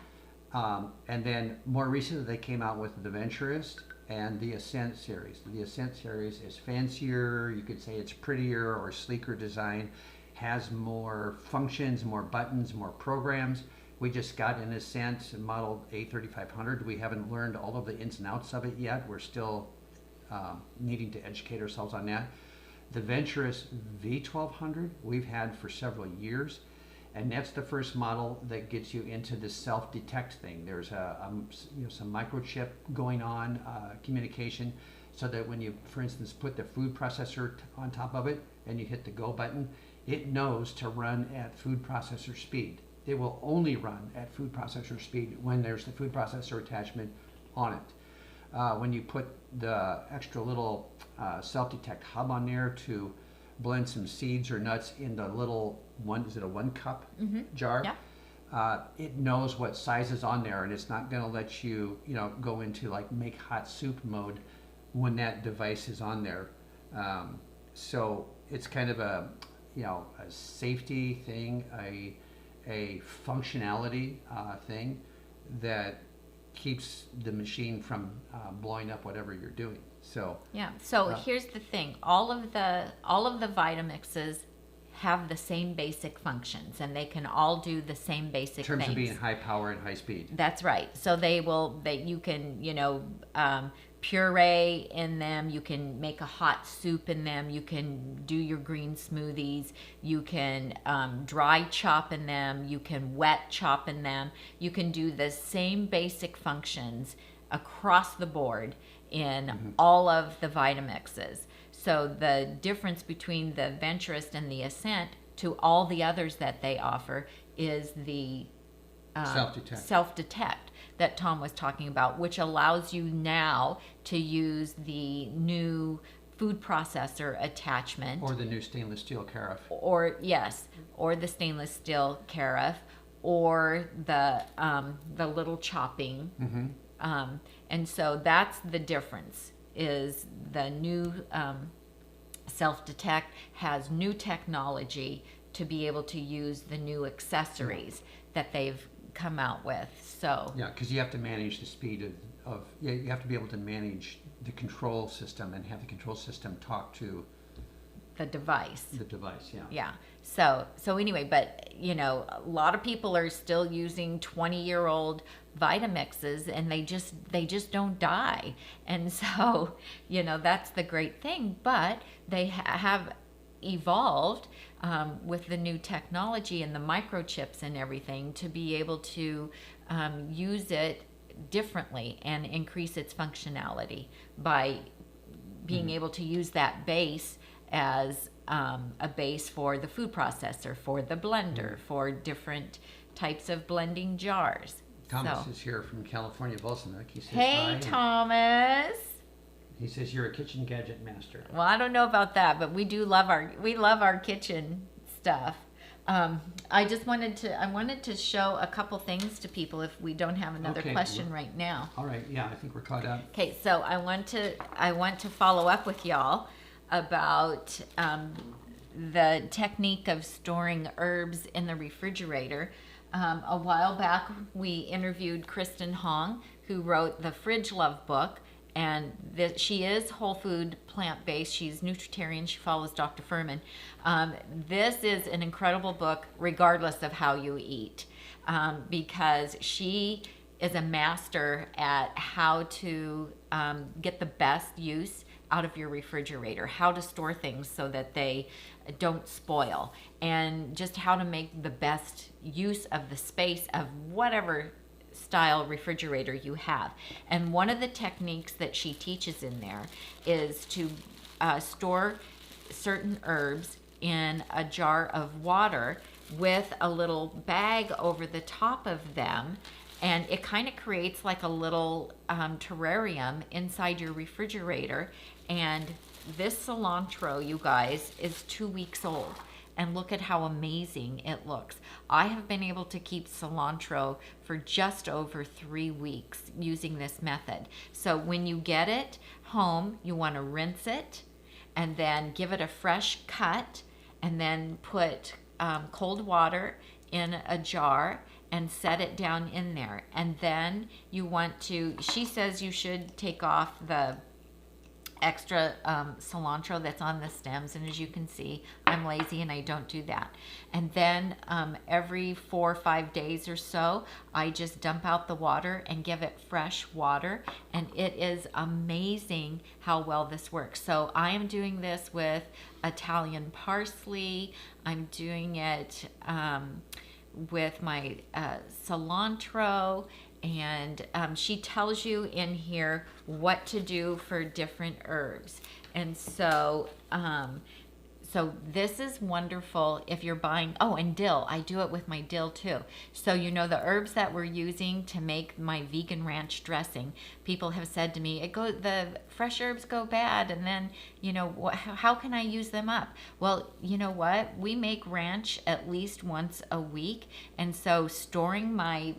And then more recently they came out with the Venturist and the Ascent series. The Ascent series is fancier, you could say it's prettier or sleeker design, has more functions, more buttons, more programs. We just got an Ascent model A3500. We haven't learned all of the ins and outs of it yet. We're still needing to educate ourselves on that. The Venturist V1200 we've had for several years, and that's the first model that gets you into the self-detect thing. There's some microchip going on, communication, so that when you, for instance, put the food processor on top of it and you hit the go button, it knows to run at food processor speed. It will only run at food processor speed when there's the food processor attachment on it. When you put the extra little self-detect hub on there to blend some seeds or nuts in the little is it a 1 cup jar? Yeah. It knows what size is on there, and it's not going to let you, go into like make hot soup mode when that device is on there. So it's kind of a safety thing, a functionality thing that keeps the machine from blowing up whatever you're doing. So yeah. So here's the thing: all of the VitaMixes have the same basic functions, and they can all do the same basic in terms things. of being high power and high speed. That's right. So you can puree in them, you can make a hot soup in them, you can do your green smoothies, you can dry chop in them, you can wet chop in them, you can do the same basic functions across the board in all of the Vitamixes. So the difference between the Venturist and the Ascent to all the others that they offer is the self-detect that Tom was talking about, which allows you now to use the new food processor attachment, or the new stainless steel carafe, or the stainless steel carafe, or the little chopping. And so that's the difference. Is the new self-detect has new technology to be able to use the new accessories that they've come out with. So yeah, because you have to manage the speed of you have to be able to manage the control system and have the control system talk to the device. Yeah. So anyway, but a lot of people are still using 20-year-old Vitamixes, and they just don't die. And so that's the great thing. But they have evolved with the new technology and the microchips and everything to be able to use it differently and increase its functionality by being able to use that base as a base for the food processor, for the blender, for different types of blending jars. Thomas is here from California, Volsonic. He says, "Hey, hi. Thomas." He says you're a kitchen gadget master. Well, I don't know about that, but we love our kitchen stuff. I wanted to show a couple things to people if we don't have another question right now. All right, yeah, I think we're caught up. Okay, so I want to follow up with y'all about the technique of storing herbs in the refrigerator. A while back, we interviewed Kristen Hong, who wrote the Fridge Love book, and she is whole food, plant-based. She's nutritarian. She follows Dr. Furman. This is an incredible book, regardless of how you eat, because she is a master at how to get the best use out of your refrigerator, how to store things so that they don't spoil, and just how to make the best use of the space of whatever style refrigerator you have. And one of the techniques that she teaches in there is to store certain herbs in a jar of water with a little bag over the top of them, and it kind of creates like a little terrarium inside your refrigerator. And this cilantro, you guys, is 2 weeks old. And look at how amazing it looks. I have been able to keep cilantro for just over 3 weeks using this method. So when you get it home, you want to rinse it and then give it a fresh cut, and then put cold water in a jar and set it down in there. And then you want to, she says you should take off the extra cilantro that's on the stems, and as you can see, I'm lazy and I don't do that. And then every 4 or 5 days or so, I just dump out the water and give it fresh water, and it is amazing how well this works. So I am doing this with Italian parsley. I'm doing it with my cilantro. And she tells you in here what to do for different herbs. And so So this is wonderful if you're buying, oh, and dill. I do it with my dill too. So the herbs that we're using to make my vegan ranch dressing, people have said to me, the fresh herbs go bad, and then, how can I use them up? Well, you know what? We make ranch at least once a week, and so storing my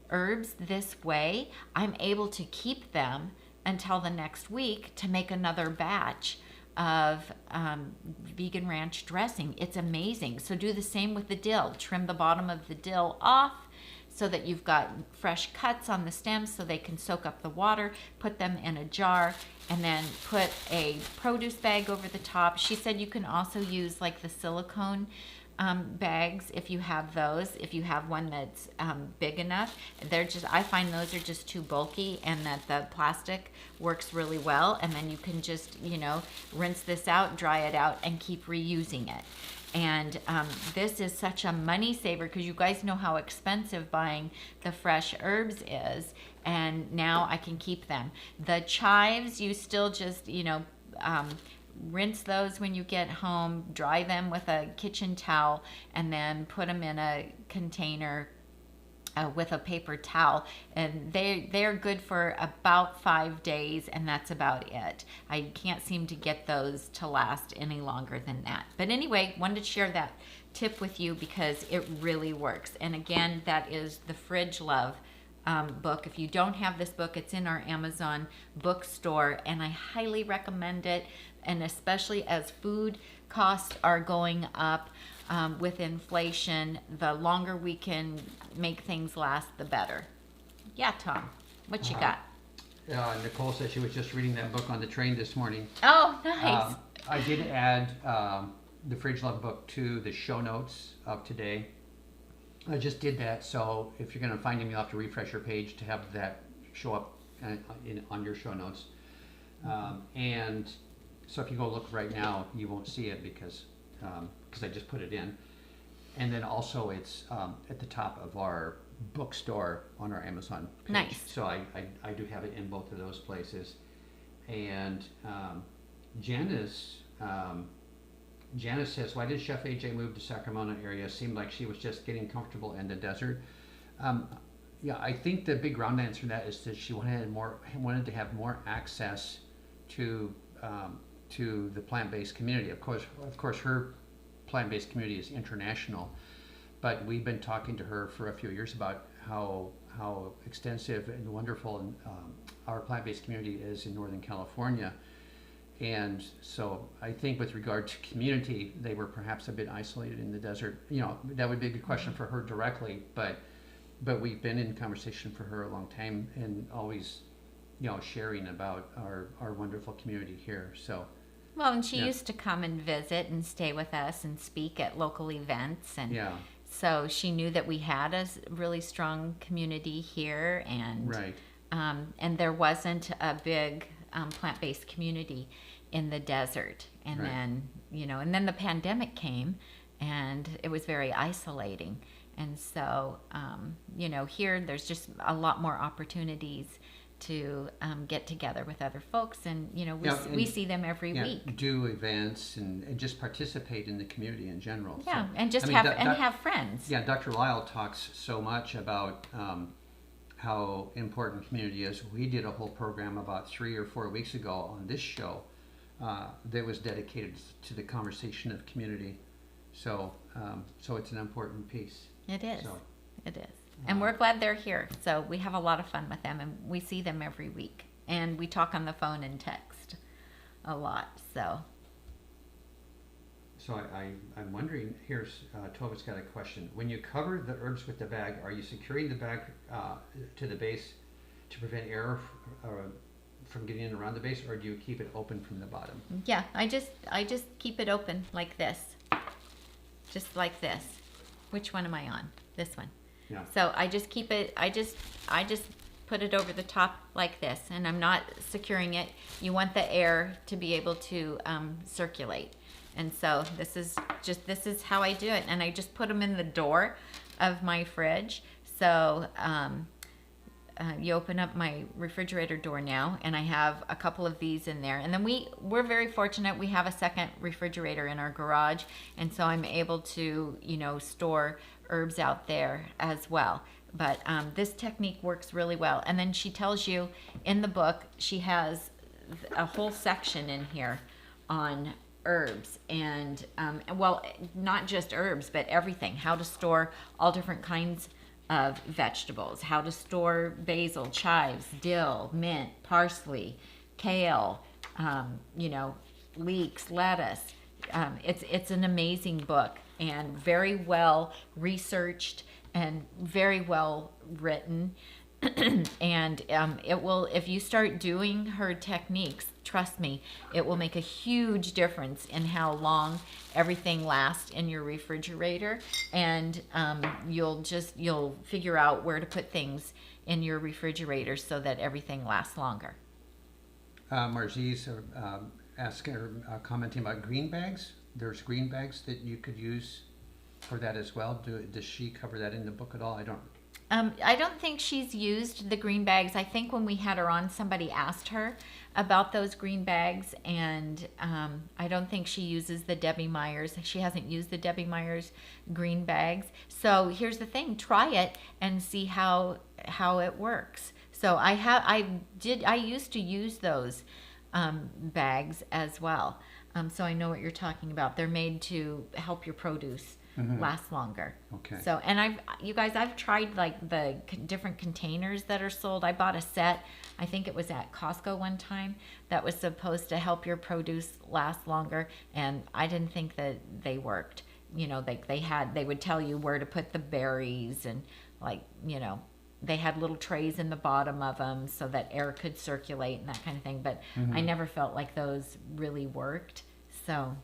herbs this way, I'm able to keep them until the next week to make another batch of vegan ranch dressing. It's amazing. So do the same with the dill. Trim the bottom of the dill off so that you've got fresh cuts on the stems so they can soak up the water. Put them in a jar and then put a produce bag over the top. She said you can also use like the silicone bags if you have those. If you have one that's big enough, I find those are just too bulky, and that the plastic works really well. And then you can just rinse this out, dry it out, and keep reusing it. And this is such a money saver because you guys know how expensive buying the fresh herbs is, and now I can keep them. The chives, you still just rinse those when you get home, dry them with a kitchen towel, and then put them in a container with a paper towel, and they're good for about 5 days, and that's about it. I can't seem to get those to last any longer than that. But anyway, wanted to share that tip with you because it really works. And again, that is the Fridge Love book. If you don't have this book, it's in our Amazon bookstore, and I highly recommend it. And especially as food costs are going up with inflation, the longer we can make things last, the better. Yeah, Tom, what you got? Nicole said she was just reading that book on the train this morning. Oh, nice. I did add the Fridge Love book to the show notes of today. I just did that, so if you're going to find them, you'll have to refresh your page to have that show up on your show notes. And so if you go look right now, you won't see it because I just put it in. And then also it's at the top of our bookstore on our Amazon page. Nice. So I do have it in both of those places. And Janice says, why did Chef AJ move to Sacramento area? Seemed like she was just getting comfortable in the desert. Yeah, I think the big round answer to that is that she wanted to have more access to the plant-based community. Of course, her plant-based community is international, but we've been talking to her for a few years about how extensive and wonderful our plant-based community is in Northern California. And so I think with regard to community, they were perhaps a bit isolated in the desert. That would be a good question for her directly, but we've been in conversation for her a long time and always, sharing about our wonderful community here. So. Well, and she used to come and visit and stay with us and speak at local events, and so she knew that we had a really strong community here, and right. And there wasn't a big plant-based community in the desert, and right. then the pandemic came, and it was very isolating, and so here there's just a lot more opportunities to get together with other folks, and we see them every week. Do events and just participate in the community in general. Yeah, so, and just have friends. Yeah, Dr. Lyle talks so much about how important community is. We did a whole program about 3 or 4 weeks ago on this show that was dedicated to the conversation of community. So it's an important piece. It is. So, it is. And we're glad they're here. So we have a lot of fun with them, and we see them every week. And we talk on the phone and text a lot. So I'm wondering, here's Tova's got a question. When you cover the herbs with the bag, are you securing the bag to the base to prevent air from getting in around the base, or do you keep it open from the bottom? Yeah, I just keep it open like this. Just like this. Which one am I on? This one. Yeah. So I just keep it, I just put it over the top like this, and I'm not securing it. You want the air to be able to circulate. And so this is how I do it. And I just put them in the door of my fridge. So you open up my refrigerator door now, and I have a couple of these in there. And then we're very fortunate. We have a second refrigerator in our garage, and so I'm able to, store herbs out there as well. But this technique works really well. And then she tells you in the book, she has a whole section in here on herbs and well, not just herbs, but everything. How to store all different kinds of vegetables, how to store basil, chives, dill, mint, parsley, kale, leeks, lettuce. It's an amazing book and very well researched and very well written. And it will, if you start doing her techniques, trust me, it will make a huge difference in how long everything lasts in your refrigerator. And you'll figure out where to put things in your refrigerator so that everything lasts longer. Margie's commenting about green bags. There's green bags that you could use for that as well. Does she cover that in the book at all? I don't think she's used the green bags. I think when we had her on, somebody asked her about those green bags, and I don't think she uses the Debbie Myers. She hasn't used the Debbie Myers green bags. So here's the thing: try it and see how it works. So I used to use those bags as well. So I know what you're talking about. They're made to help your produce last longer. Okay. So, and I've tried like the different containers that are sold. I bought a set, I think it was at Costco one time, that was supposed to help your produce last longer, and I didn't think that they worked. They would tell you where to put the berries, and they had little trays in the bottom of them so that air could circulate and that kind of thing, but I never felt like those really worked. So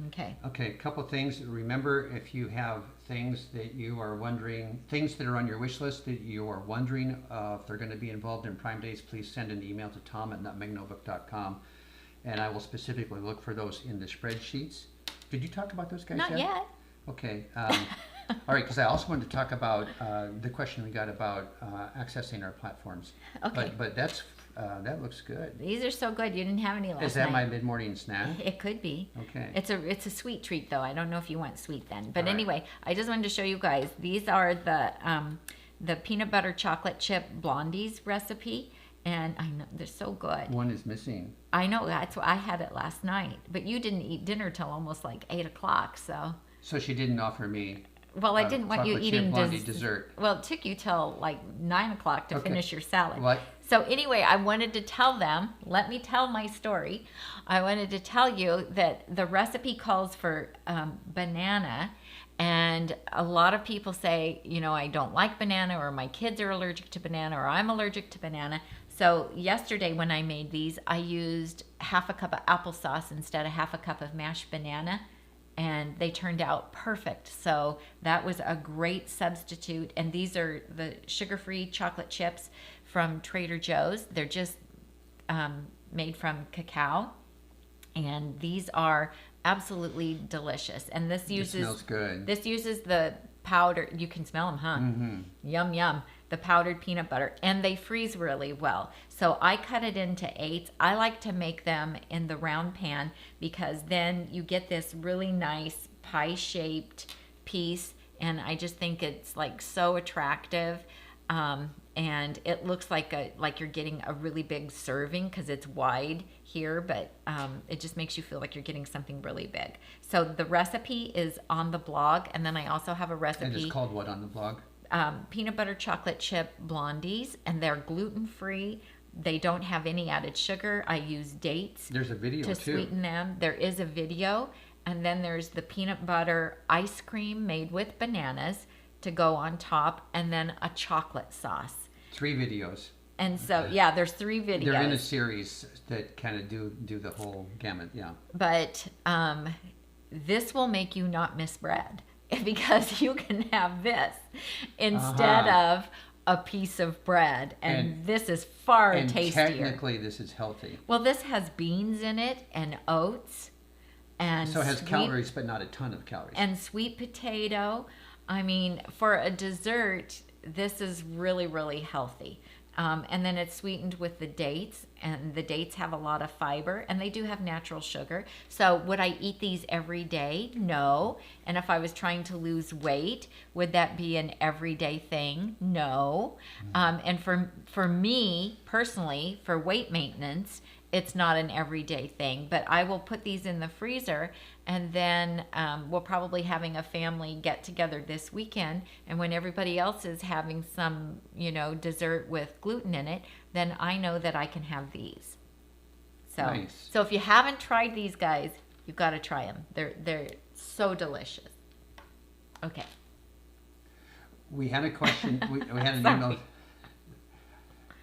okay, a couple things. Remember, if you have things that you are wondering, things that are on your wish list that you are wondering if they're going to be involved in Prime Days, please send an email to tom@nutmegnotebook.com, and I will specifically look for those in the spreadsheets. Did you talk about those guys not yet. Okay. All right, because I also wanted to talk about the question we got about accessing our platforms. Okay. But that looks good. These are so good. You didn't have any last night. Is that my mid-morning snack? It could be. Okay. It's a sweet treat though. I don't know if you want sweet then. But All anyway, right. I just wanted to show you guys. These are the peanut butter chocolate chip blondies recipe, and I know they're so good. One is missing. I know, that's why I had it last night. But you didn't eat dinner till almost like 8 o'clock, so. So she didn't offer me. Well, I didn't want you eating dessert. Well, it took you till like 9 o'clock to finish your salad. What? So anyway, I wanted to tell them, let me tell my story. I wanted to tell you that the recipe calls for banana, and a lot of people say, I don't like banana, or my kids are allergic to banana, or I'm allergic to banana. So yesterday when I made these, I used half a cup of applesauce instead of half a cup of mashed banana, and they turned out perfect. So that was a great substitute. And these are the sugar-free chocolate chips from Trader Joe's. They're just made from cacao, and these are absolutely delicious. And this smells good. This uses the powder. You can smell them, huh? Yum yum. The powdered peanut butter, and they freeze really well. So I cut it into eighths. I like to make them in the round pan because then you get this really nice pie-shaped piece, and I just think it's like so attractive. And it looks like you're getting a really big serving because it's wide here, but it just makes you feel like you're getting something really big. So the recipe is on the blog, and then I also have a recipe. And it's called what on the blog? Peanut butter chocolate chip blondies, and they're gluten-free. They don't have any added sugar. I use dates. There's a video to too. Sweeten them. There is a video, and then there's the peanut butter ice cream made with bananas to go on top, and then a chocolate sauce. 3 videos. And so, yeah, there's 3 videos. They're in a series that kind of do the whole gamut, yeah. But this will make you not miss bread because you can have this instead of a piece of bread, and this is far tastier. And technically, this is healthy. Well, this has beans in it and oats, and so it has calories, but not a ton of calories. And sweet potato. I mean, for a dessert, this is really, really healthy. And then it's sweetened with the dates, and the dates have a lot of fiber, and they do have natural sugar. So would I eat these every day? No. And if I was trying to lose weight, would that be an everyday thing? No. And for me personally, for weight maintenance, it's not an everyday thing, but I will put these in the freezer, and then we're probably having a family get together this weekend, and when everybody else is having some, dessert with gluten in it, then I know that I can have these. So, Nice. so if you haven't tried these guys, you've got to try them. They're so delicious. Okay. We had a question. We had an email.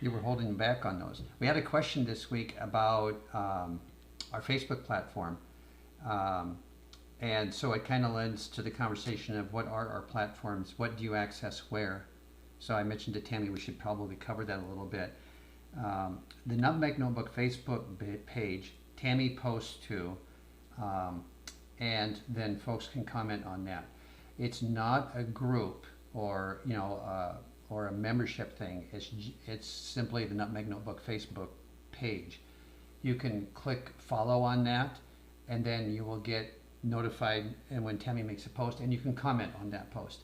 You were holding back on those. We had a question this week about our Facebook platform. And so it kind of lends to the conversation of what are our platforms, what do you access where? So I mentioned to Tami we should probably cover that a little bit. The Nutmeg Notebook Facebook page, Tami posts to, and then folks can comment on that. It's not a group or or a membership thing. It's simply the Nutmeg Notebook Facebook page. You can click follow on that, and then you will get notified and when Tami makes a post, and you can comment on that post.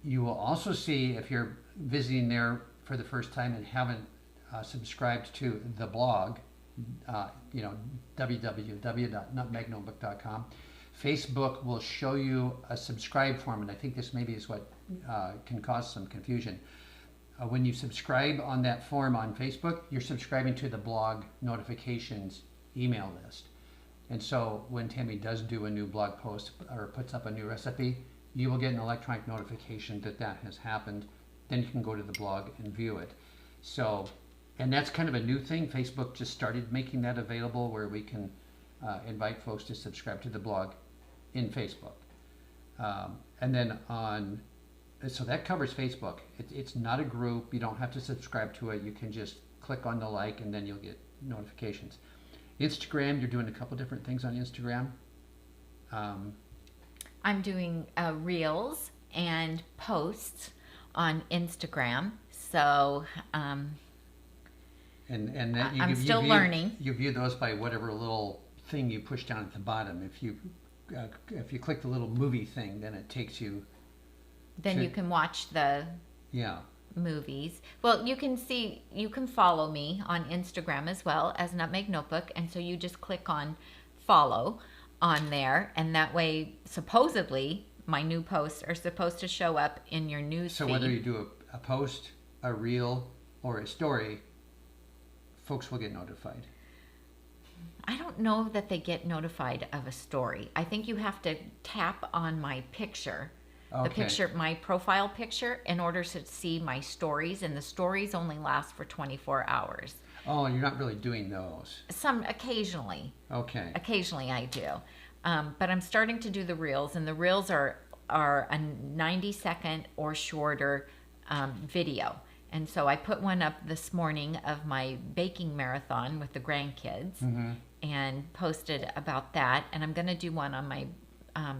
You will also see, if you're visiting there for the first time and haven't subscribed to the blog, www.nutmegnotebook.com, Facebook will show you a subscribe form, and I think this maybe is what can cause some confusion. When you subscribe on that form on Facebook, you're subscribing to the blog notifications email list. And so when Tami does do a new blog post or puts up a new recipe, you will get an electronic notification that that has happened. Then you can go to the blog and view it. So, and that's kind of a new thing. Facebook just started making that available, where we can invite folks to subscribe to the blog in Facebook. And then so that covers Facebook. It's not a group. You don't have to subscribe to it. You can just click on the like, and then you'll get notifications. Instagram, you're doing a couple different things on Instagram. I'm doing reels and posts on Instagram. So and then I'm still learning. You view those by whatever little thing you push down at the bottom. If you click the little movie thing, then it takes you. Then you can watch the movies. Well, you can follow me on Instagram as well as Nutmeg Notebook, and so you just click on follow on there, and that way supposedly my new posts are supposed to show up in your news feed. So whether you do a post, a reel, or a story, folks will get notified. I don't know that they get notified of a story. I think you have to tap on my picture. Okay. The picture, my profile picture, in order to see my stories, and the stories only last for 24 hours. Oh, you're not really doing those. Some occasionally. Okay. Occasionally I do. But I'm starting to do the reels, and the reels are a 90-second or shorter video. And so I put one up this morning of my baking marathon with the grandkids and posted about that. And I'm going to do one on my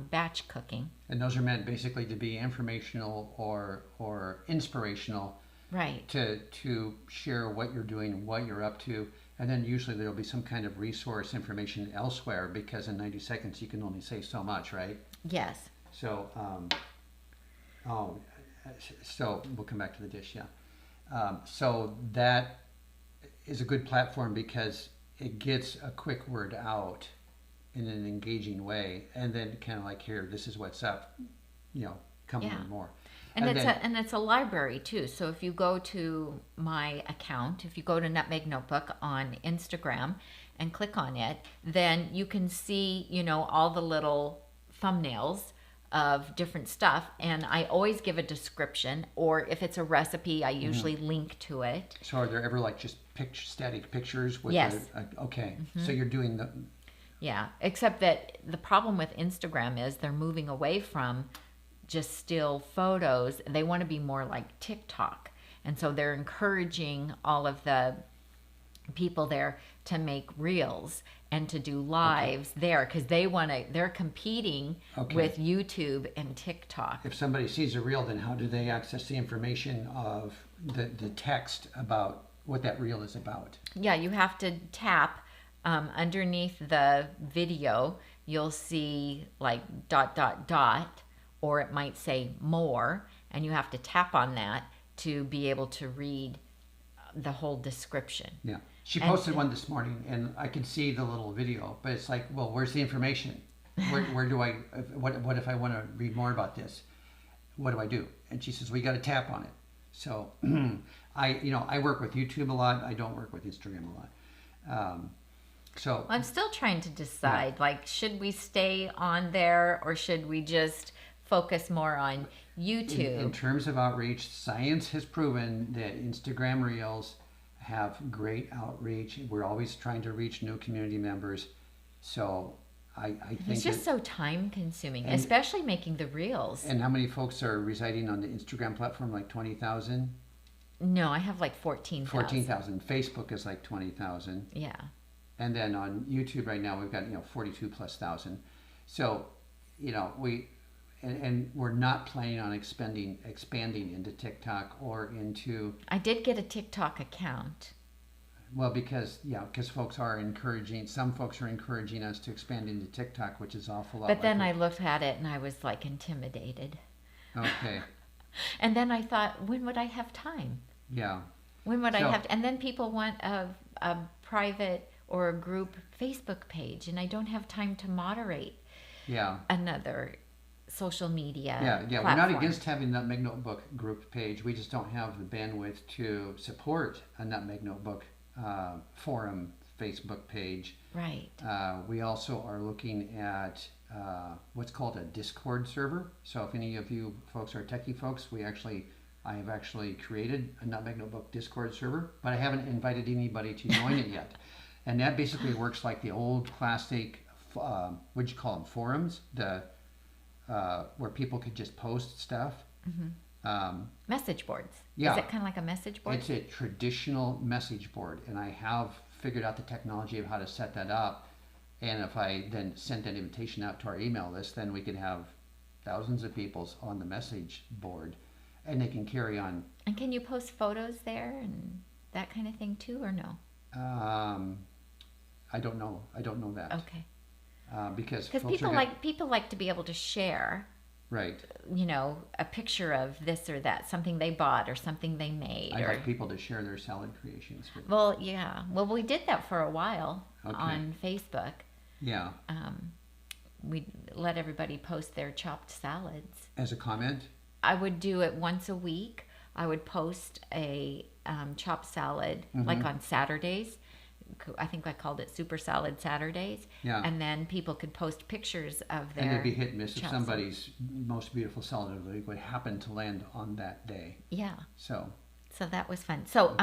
batch cooking. And those are meant basically to be informational or inspirational, right? To share what you're doing, what you're up to, and then usually there'll be some kind of resource information elsewhere, because in 90 seconds you can only say so much, right? Yes. So, so we'll come back to the dish, so that is a good platform because it gets a quick word out in an engaging way, and then kind of like, here, this is what's up, come learn more. And it's a library too. So if you go to my account, if you go to Nutmeg Notebook on Instagram and click on it, then you can see, all the little thumbnails of different stuff. And I always give a description, or if it's a recipe, I usually link to it. So are there ever like just static pictures with yes. Okay. So you're doing the. Yeah, except that the problem with Instagram is they're moving away from just still photos. They want to be more like TikTok. And so they're encouraging all of the people there to make reels and to do lives there because they're competing with YouTube and TikTok. If somebody sees a reel, then how do they access the information of the text about what that reel is about? Yeah, you have to tap underneath the video. You'll see like ... or it might say more, and you have to tap on that to be able to read the whole description. Yeah. She posted one this morning, and I could see the little video, but it's like, well, where's the information? Where do I, what if I want to read more about this? What do I do? And she says, we got to tap on it. So I work with YouTube a lot. I don't work with Instagram a lot. So I'm still trying to decide, like, should we stay on there or should we just focus more on YouTube? In terms of outreach, science has proven that Instagram Reels have great outreach. We're always trying to reach new community members. So I think it's just so time consuming, especially making the reels. And how many folks are residing on the Instagram platform? Like 20,000? No, I have like 14,000. 14,000. Facebook is like 20,000. Yeah. And then on YouTube right now we've got 42,000+. So we're not planning on expanding into TikTok or into. I did get a TikTok account. Well, because folks are encouraging. Some folks are encouraging us to expand into TikTok, which is awful lot. But then I looked at it and I was like intimidated. Okay. And then I thought, when would I have time? Yeah. When would I have? And then people want a private or a group Facebook page, and I don't have time to moderate. Yeah. Another social media. Yeah. Platform. We're not against having a Nutmeg Notebook group page. We just don't have the bandwidth to support a Nutmeg Notebook forum Facebook page. Right. We also are looking at what's called a Discord server. So if any of you folks are techie folks, I have actually created a Nutmeg Notebook Discord server, but I haven't invited anybody to join it yet. And that basically works like the old classic, what'd you call them, forums, where people could just post stuff. Mm-hmm. Message boards. Yeah. Is it kind of like a message board? It's a traditional message board, and I have figured out the technology of how to set that up. And if I then sent an invitation out to our email list, then we could have thousands of people on the message board, and they can carry on. And can you post photos there and that kind of thing too, or no? I don't know. I don't know that. Okay. Because people like to be able to share. Right. A picture of this or that, something they bought or something they made. I'd like people to share their salad creations. Well, yeah. Well, we did that for a while on Facebook. Yeah. We let everybody post their chopped salads. As a comment? I would do it once a week. I would post a chopped salad like on Saturdays. I think I called it Super Salad Saturdays. Yeah. And then people could post pictures of their. And it'd be hit and miss if somebody's most beautiful salad of the week would happen to land on that day. Yeah. So that was fun. So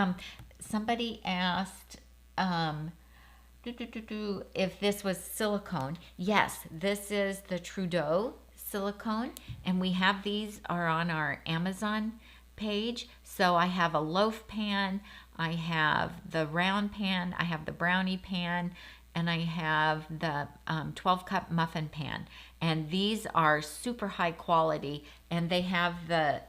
somebody asked if this was silicone. Yes, this is the Trudeau silicone, and these are on our Amazon page. So I have a loaf pan, I have the round pan, I have the brownie pan, and I have the 12-cup muffin pan. And these are super high quality, and they have the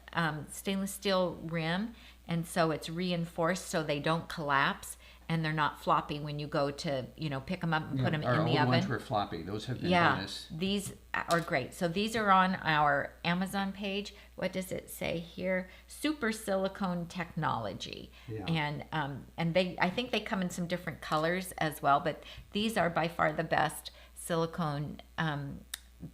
stainless steel rim, and so it's reinforced so they don't collapse. And they're not floppy when you go to, pick them up and put them in the oven. Our old ones were floppy. Those have been bonus. These are great. So these are on our Amazon page. What does it say here? Super silicone technology. Yeah. And I think they come in some different colors as well. But these are by far the best silicone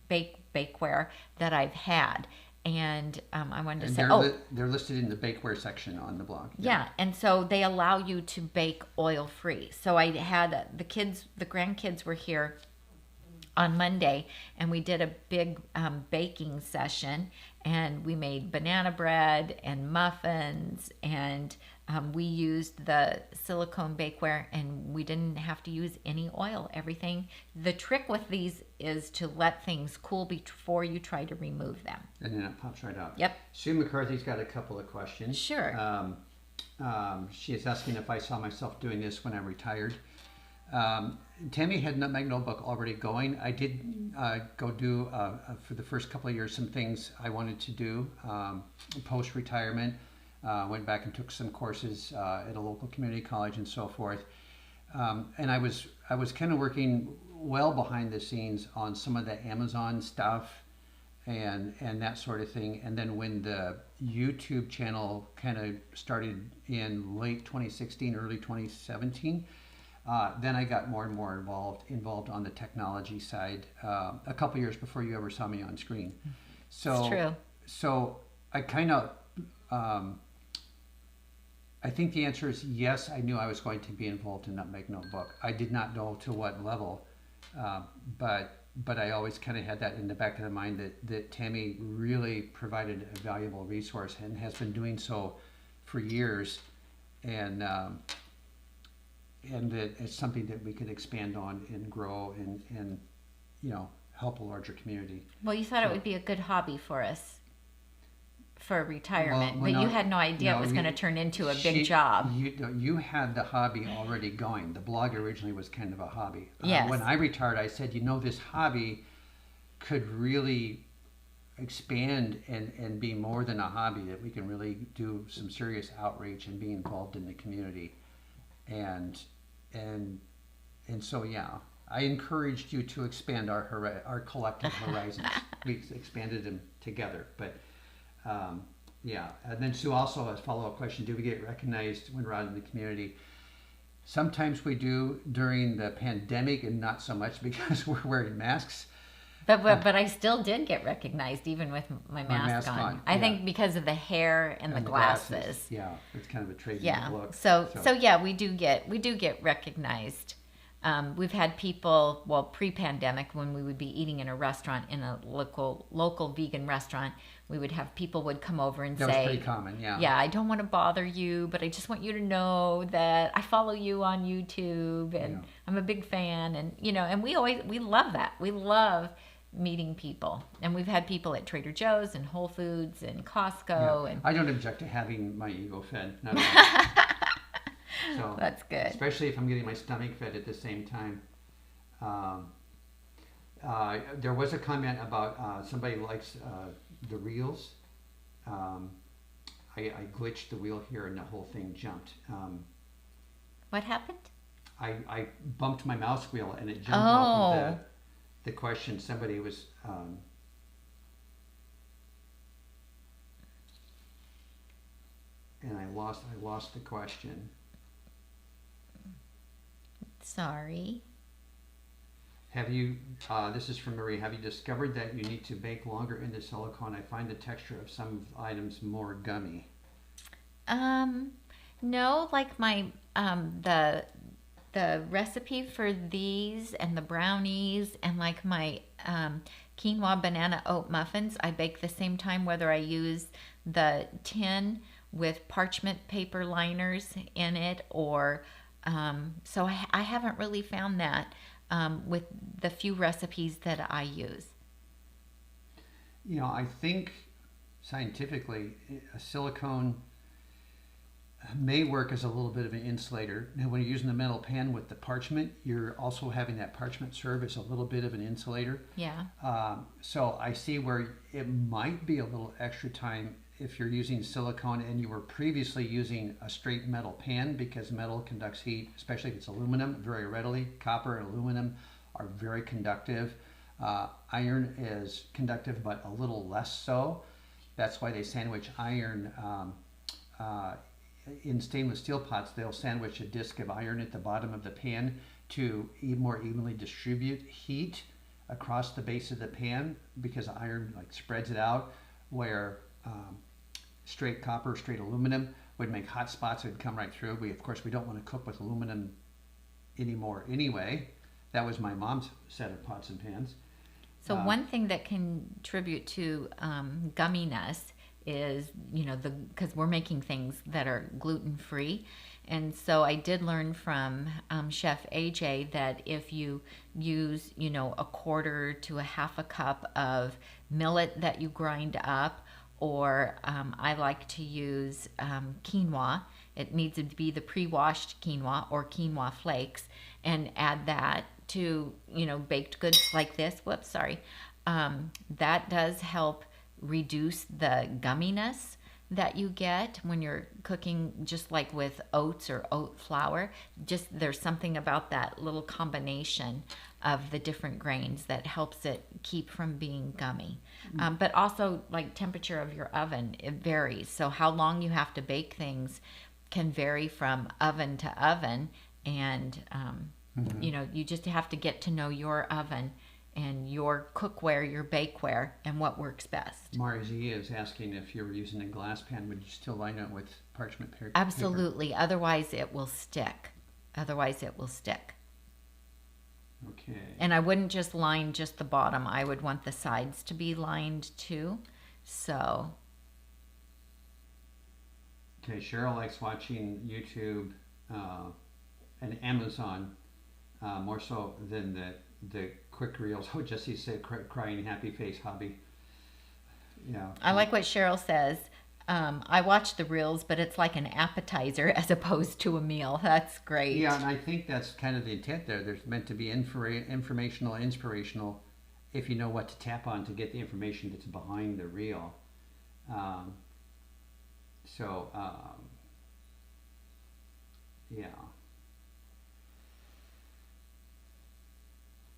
bakeware that I've had. And I wanted to say, they're listed in the bakeware section on the blog. Yeah, and so they allow you to bake oil-free. So I had the grandkids were here on Monday, and we did a big baking session, and we made banana bread and muffins, and we used the silicone bakeware, and we didn't have to use any oil. Everything. The trick with these is to let things cool before you try to remove them. And then it pops right out. Yep. Sue McCarthy's got a couple of questions. Sure. She is asking if I saw myself doing this when I'm retired. Tami had Nutmeg Notebook already going. I did go do, for the first couple of years, some things I wanted to do post-retirement. Went back and took some courses at a local community college and so forth. And I was kind of working well behind the scenes on some of the Amazon stuff and that sort of thing. And then when the YouTube channel kind of started in late 2016, early 2017, then I got more and more involved on the technology side a couple years before you ever saw me on screen. So It's true. So I kind of I think the answer is yes. I knew I was going to be involved in Nutmeg Notebook. I did not know to what level, but I always kind of had that in the back of the mind that Tami really provided a valuable resource and has been doing so for years, and that it's something that we could expand on and grow and help a larger community. Well, you thought it would be a good hobby for us for retirement, Well, but you no, had no idea no, it was going to turn into a big She- job. You had the hobby already going. The blog originally was kind of a hobby. Yes. When I retired, I said, this hobby could really expand and be more than a hobby, that we can really do some serious outreach and be involved in the community. And so, yeah, I encouraged you to expand our collective horizons. We expanded them together, but yeah. And then Sue also has a follow-up question: do we get recognized when we're out in the community? Sometimes we do during the pandemic, and not so much because we're wearing masks. But I still did get recognized even with my mask on. I yeah. think because of the hair and the glasses. Yeah, it's kind of a trademark Yeah. look. So yeah, we do get recognized. We've had people, well, pre-pandemic, when we would be eating in a restaurant, in a local vegan restaurant, we would have people would come over and that say, was pretty common, yeah. yeah, I don't want to bother you, but I just want you to know that I follow you on YouTube and Yeah. I'm a big fan, and and we love that. We love meeting people, and we've had people at Trader Joe's and Whole Foods and Costco, Yeah. and I don't object to having my ego fed. Not at all. So, that's good. especially if I'm getting my stomach fed at the same time. There was a comment about somebody likes the reels. I glitched the wheel here and the whole thing jumped. What happened? I bumped my mouse wheel and it jumped off of the question. Somebody was and I lost the question. Sorry. Have you, this is from Marie, have you discovered that you need to bake longer in the silicone? I find the texture of some items more gummy. No, like my the recipe for these and the brownies and like my quinoa banana oat muffins, I bake the same time, whether I use the tin with parchment paper liners in it or so I haven't really found that with the few recipes that I use. I think scientifically a silicone may work as a little bit of an insulator. Now, when you're using the metal pan with the parchment, you're also having that parchment serve as a little bit of an insulator. Yeah. So I see where it might be a little extra time if you're using silicone and you were previously using a straight metal pan, because metal conducts heat, especially if it's aluminum, very readily. Copper and aluminum are very conductive. Iron is conductive, but a little less so. That's why they sandwich iron in stainless steel pots. They'll sandwich a disc of iron at the bottom of the pan to more evenly distribute heat across the base of the pan, because iron spreads it out, where straight copper, straight aluminum would make hot spots that would come right through. Of course, we don't want to cook with aluminum anymore anyway. That was my mom's set of pots and pans. So one thing that can contribute to gumminess is, because we're making things that are gluten-free. And so I did learn from Chef AJ that if you use, a quarter to a half a cup of millet that you grind up, or I like to use quinoa, It needs to be the pre-washed quinoa or quinoa flakes, and add that to, baked goods like this. Whoops, sorry. That does help reduce the gumminess that you get when you're cooking, just like with oats or oat flour. Just there's something about that little combination of the different grains that helps it keep from being gummy. But also, like, temperature of your oven, it varies. So how long you have to bake things can vary from oven to oven, and you just have to get to know your oven and your cookware, your bakeware, and what works best. Marzi is asking if you were using a glass pan, would you still line it with parchment paper? Absolutely. Otherwise, it will stick. Okay. And I wouldn't just line just the bottom. I would want the sides to be lined too. So. Okay, Cheryl likes watching YouTube and Amazon more so than the quick reels. Oh, Jesse said crying happy face hobby. Yeah. I like what Cheryl says. I watch the reels, but it's like an appetizer as opposed to a meal. That's great. Yeah, and I think that's kind of the intent there. There's meant to be informational, inspirational, if you know what to tap on to get the information that's behind the reel. Yeah.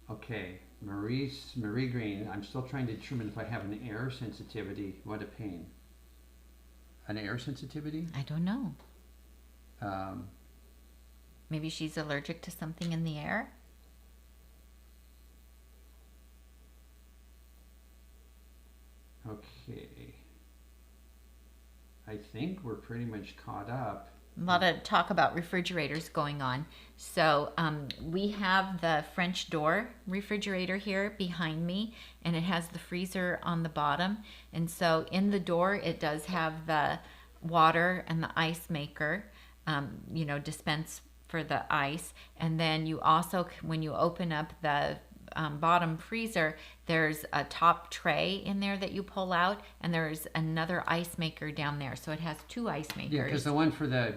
Okay, Marie Green. I'm still trying to determine if I have an air sensitivity. What a pain. An air sensitivity? I don't know. Maybe she's allergic to something in the air? Okay. I think we're pretty much caught up. A lot of talk about refrigerators going on. So we have the French door refrigerator here behind me, and it has the freezer on the bottom. And so in the door, it does have the water and the ice maker, dispense for the ice. And then you also, when you open up the bottom freezer, there's a top tray in there that you pull out, and there's another ice maker down there. So it has two ice makers. Yeah, because the one for the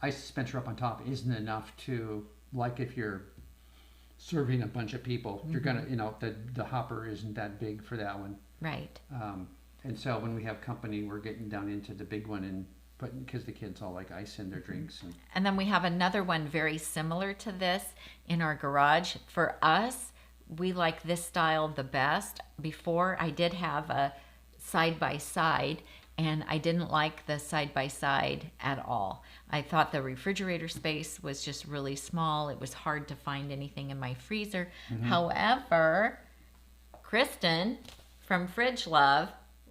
ice dispenser up on top isn't enough to, like, if you're serving a bunch of people, you're gonna, the hopper isn't that big for that one. Right. And so when we have company, we're getting down into the big one, and because the kids all like ice in their drinks. And then we have another one very similar to this in our garage. For us, we like this style the best. Before, I did have a side-by-side, and I didn't like the side-by-side at all. I thought the refrigerator space was just really small. It was hard to find anything in my freezer. However, Kristen from Fridge Love,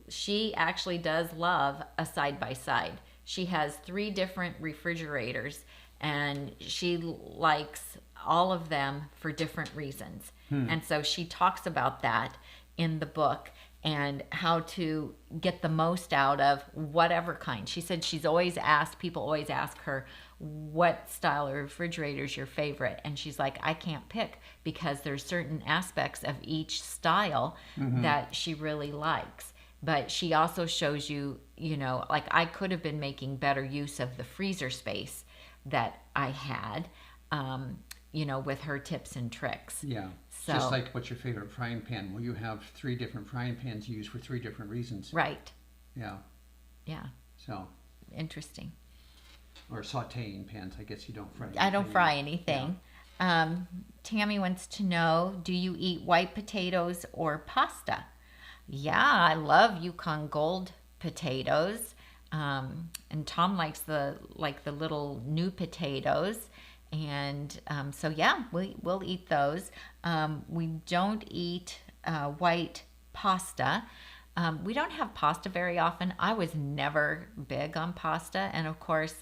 she actually does love a side-by-side. She has 3 different refrigerators, and she likes all of them for different reasons. And so she talks about that in the book and how to get the most out of whatever kind. She said people always ask her, what style of refrigerator is your favorite? And she's like, I can't pick, because there's certain aspects of each style that she really likes. But she also shows you, like, I could have been making better use of the freezer space that I had, with her tips and tricks. Yeah. So, just like, what's your favorite frying pan? Well, you have 3 different frying pans used for 3 different reasons. Right. Yeah. Yeah. So. Interesting. Or sauteing pans. I guess you don't fry anything. I don't fry anything. Yeah. Tammy wants to know, do you eat white potatoes or pasta? Yeah, I love Yukon Gold potatoes. And Tom likes the little new potatoes. And so, yeah, we'll eat those. We don't eat white pasta. We don't have pasta very often. I was never big on pasta. And of course,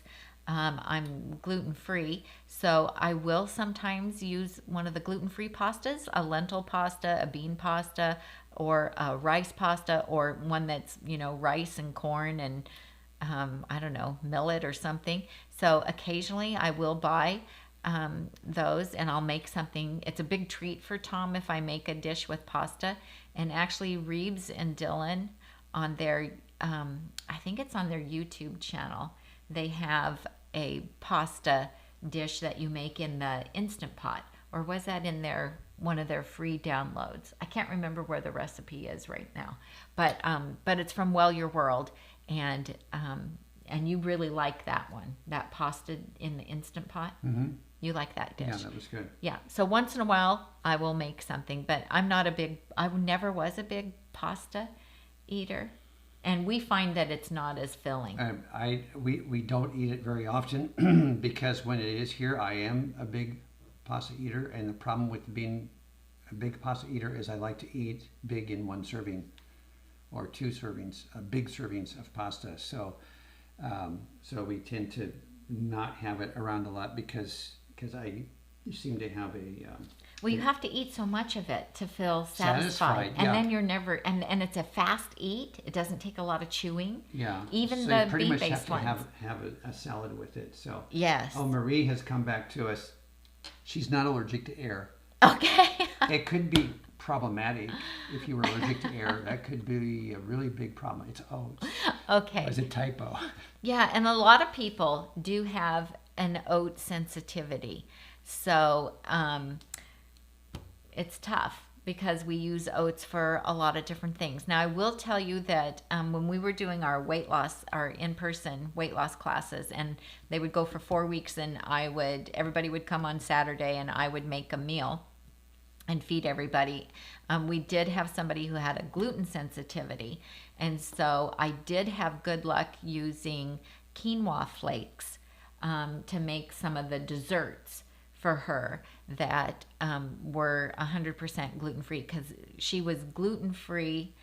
I'm gluten-free. So I will sometimes use one of the gluten-free pastas, a lentil pasta, a bean pasta, or a rice pasta, or one that's, rice and corn and, I don't know, millet or something. So occasionally I will buy those, and I'll make something. It's a big treat for Tom if I make a dish with pasta. And actually, Reeves and Dylan on their, I think it's on their YouTube channel, they have a pasta dish that you make in the Instant Pot, or was that in their one of their free downloads? I can't remember where the recipe is right now, but it's from Well Your World, and you really like that one, that pasta in the Instant Pot. Mm-hmm. You like that dish? Yeah, that was good. Yeah. So once in a while, I will make something, but I'm not a big. I never was a big pasta eater, and we find that it's not as filling. We don't eat it very often because when it is here, I am a big pasta eater, and the problem with being a big pasta eater is I like to eat big in one serving or two servings, big servings of pasta. So we tend to not have it around a lot because I seem to have a well, you have to eat so much of it to feel satisfied. Yeah. And then you're never, and it's a fast eat. It doesn't take a lot of chewing. Yeah. Even so the you pretty much bean-based have to ones. have a salad with it. So Yes. Oh, Marie has come back to us. She's not allergic to air. Okay. It could be problematic if you were allergic to air. That could be a really big problem. It's oats. Okay. It's a typo. Yeah, and a lot of people do have an oat sensitivity. So it's tough because we use oats for a lot of different things. Now, I will tell you that when we were doing our our in-person weight loss classes, and they would go for 4 weeks, and everybody would come on Saturday, and I would make a meal and feed everybody. We did have somebody who had a gluten sensitivity, and so I did have good luck using quinoa flakes to make some of the desserts for her that were 100% gluten-free, because she was gluten-free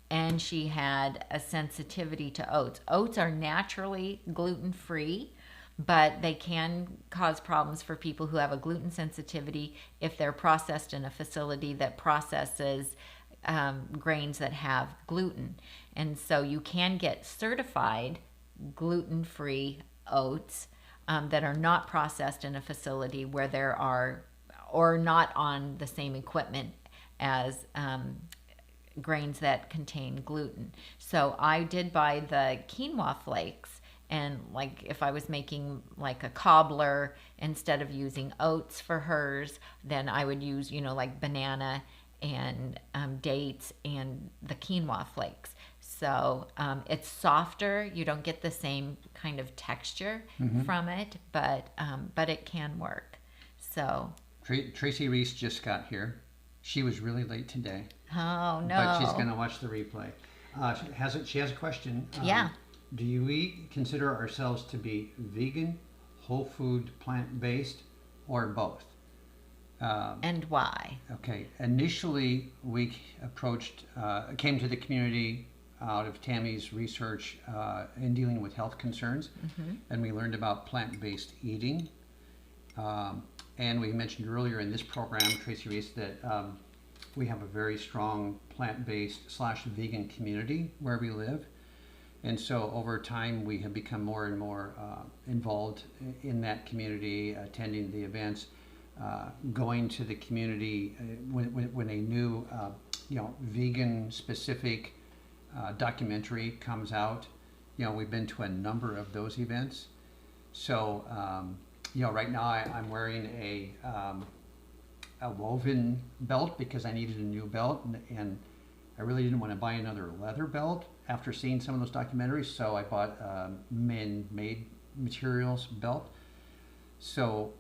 and she had a sensitivity to oats. Oats are naturally gluten-free, but they can cause problems for people who have a gluten sensitivity if they're processed in a facility that processes grains that have gluten. And so you can get certified gluten-free oats that are not processed in a facility where there are, or not on the same equipment as grains that contain gluten. So I did buy the quinoa flakes, and like if I was making like a cobbler, instead of using oats for hers, then I would use, like banana and dates and the quinoa flakes. So it's softer. You don't get the same kind of texture from it, but it can work. So Tracy Reese just got here. She was really late today. Oh no! But she's going to watch the replay. She has a question. Yeah. Do we consider ourselves to be vegan, whole food, plant-based, or both? And why? Okay. Initially, we came to the community out of Tami's research in dealing with health concerns, and we learned about plant-based eating. And we mentioned earlier in this program, Tracy Reese, that we have a very strong plant-based / vegan community where we live. And so over time, we have become more and more involved in that community, attending the events, going to the community when a new, vegan-specific documentary comes out. We've been to a number of those events. So, right now I'm wearing a woven belt because I needed a new belt, and I really didn't want to buy another leather belt after seeing some of those documentaries. So I bought a man-made materials belt. So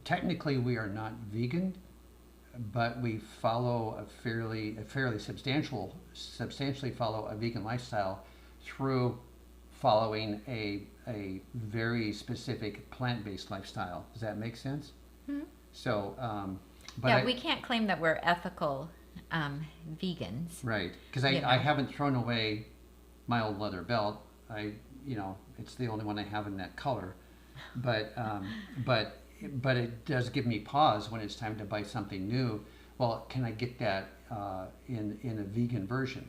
technically we are not vegan, but we follow a fairly substantially follow a vegan lifestyle through following a very specific plant-based lifestyle. Does that make sense? Mm-hmm. So, but we can't claim that we're ethical vegans, right? Because I haven't thrown away my old leather belt. It's the only one I have in that color, but it does give me pause when it's time to buy something new. Well, can I get that in a vegan version?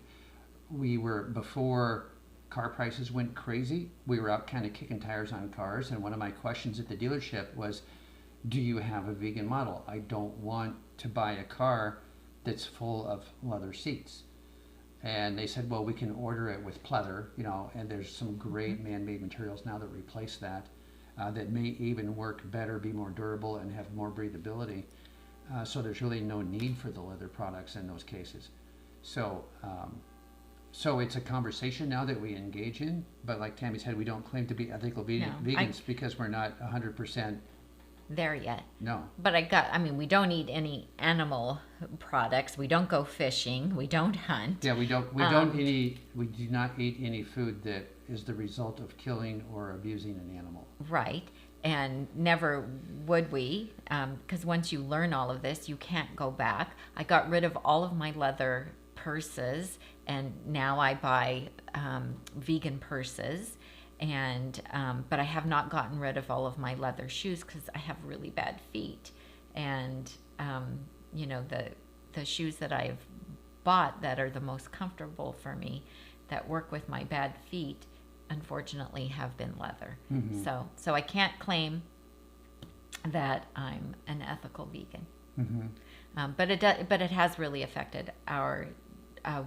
We were, before car prices went crazy, we were out kind of kicking tires on cars, and one of my questions at the dealership was, do you have a vegan model? I don't want to buy a car that's full of leather seats. And they said, well, we can order it with pleather, you know, and there's some great man-made materials now that replace that, that may even work better, be more durable, and have more breathability. So there's really no need for the leather products in those cases. So, so it's a conversation now that we engage in, but like Tammy said, we don't claim to be ethical vegans because we're not 100% there yet. No. But I mean, we don't eat any animal products. We don't go fishing. We don't hunt. Yeah, we do not eat any food that is the result of killing or abusing an animal. Right. And never would we, because once you learn all of this, you can't go back. I got rid of all of my leather purses, and now I buy vegan purses. And but I have not gotten rid of all of my leather shoes because I have really bad feet. And you know, the shoes that I've bought that are the most comfortable for me, that work with my bad feet, unfortunately have been leather. Mm-hmm. So I can't claim that I'm an ethical vegan. Mm-hmm. But it has really affected our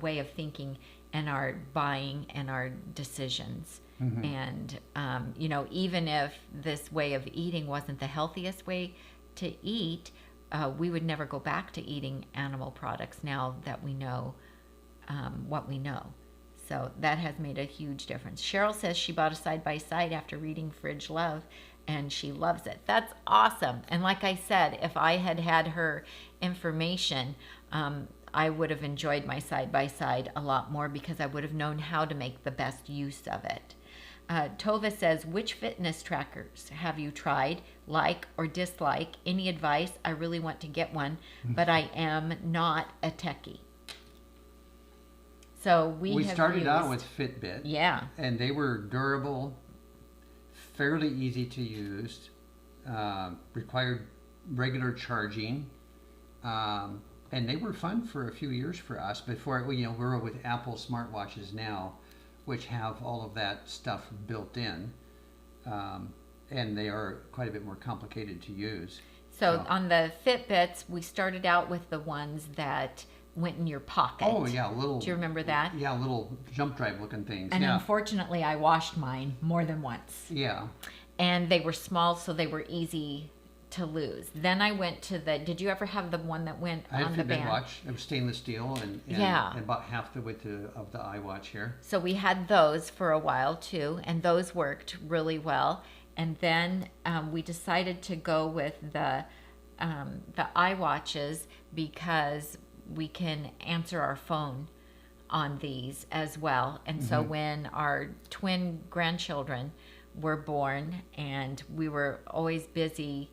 way of thinking and our buying and our decisions. Mm-hmm. And you know, even if this way of eating wasn't the healthiest way to eat, we would never go back to eating animal products now that we know what we know. So that has made a huge difference. Cheryl says she bought a side-by-side after reading Fridge Love, and she loves it. That's awesome. And like I said, if I had had her information, I would have enjoyed my side-by-side a lot more because I would have known how to make the best use of it. Tova says, which fitness trackers have you tried, like or dislike? Any advice? I really want to get one, but I am not a techie. So we started out with Fitbit. Yeah. And they were durable, fairly easy to use, required regular charging, and they were fun for a few years for us before, you know, we're with Apple smartwatches now, which have all of that stuff built in, and they are quite a bit more complicated to use. So on the Fitbits, we started out with the ones that went in your pocket. Oh yeah, little. Do you remember that? Yeah, little jump drive looking things. And yeah. Unfortunately, I washed mine more than once. Yeah. And they were small, so they were easy to lose. Then I went to the. Did you ever have the one that went on the band? I had a Fitbit watch. It was stainless steel and about half the width of the iWatch here. So we had those for a while too, and those worked really well. And then we decided to go with the iWatches because we can answer our phone on these as well. And so when our twin grandchildren were born, and we were always busy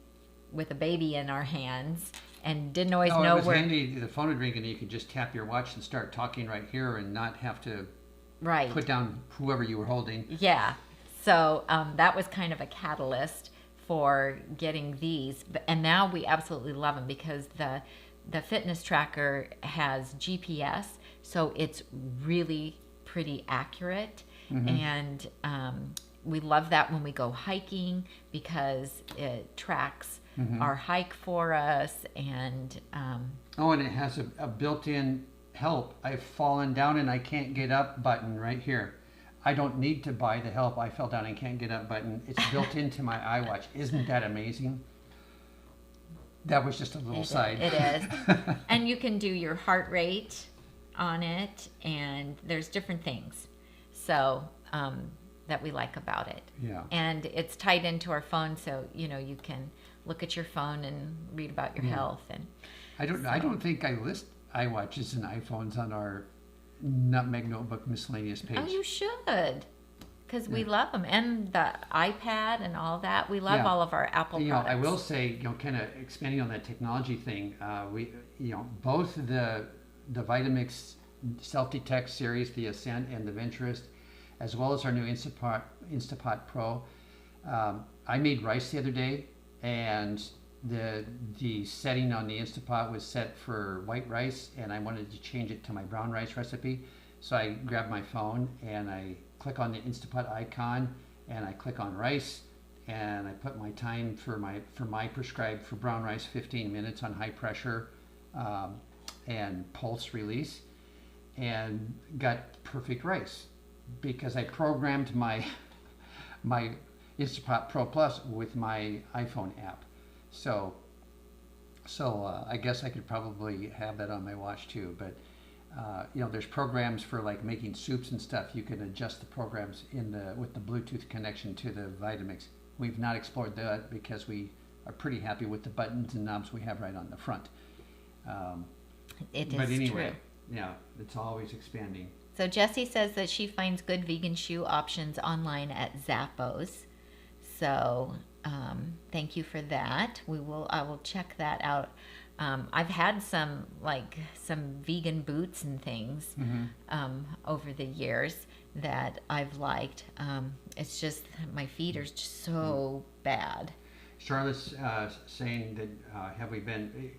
with a baby in our hands and didn't always know where. It was handy. The phone would ring and you could just tap your watch and start talking right here and not have to put down whoever you were holding. Yeah. So that was kind of a catalyst for getting these. And now we absolutely love them because the fitness tracker has GPS, so it's really pretty accurate. And we love that when we go hiking because it tracks our hike for us. And and it has a built-in help. I've fallen down and I can't get up button right here. I don't need to buy the help. I fell down and can't get up button. It's built into my iWatch. Isn't that amazing? That was just a little side. It is. And you can do your heart rate on it, and there's different things so that we like about it. Yeah. And it's tied into our phone, so you know you can look at your phone and read about your health. And I don't think I list iWatches and iPhones on our Nutmeg Notebook miscellaneous page. Oh, you should. Because we love them, and the iPad and all that. We love all of our Apple products. I will say, kind of expanding on that technology thing. We, both the VitaMix Self-Detect series, the Ascent and the Venturist, as well as our new Instapot Pro. I made rice the other day, and the setting on the Instapot was set for white rice, and I wanted to change it to my brown rice recipe. So I grabbed my phone and I click on the Instapot icon and I click on rice and I put my time for my prescribed for brown rice 15 minutes on high pressure and pulse release, and got perfect rice because I programmed my Instapot Pro Plus with my iPhone app. So I guess I could probably have that on my watch too. But there's programs for like making soups and stuff. You can adjust the programs with the Bluetooth connection to the VitaMix. We've not explored that because we are pretty happy with the buttons and knobs we have right on the front. It is but anyway, true. yeah, it's always expanding. So Jessie says that she finds good vegan shoe options online at Zappos. So thank you for that. I will check that out. I've had some vegan boots and things over the years that I've liked. It's just my feet are just so bad. Charlotte's saying that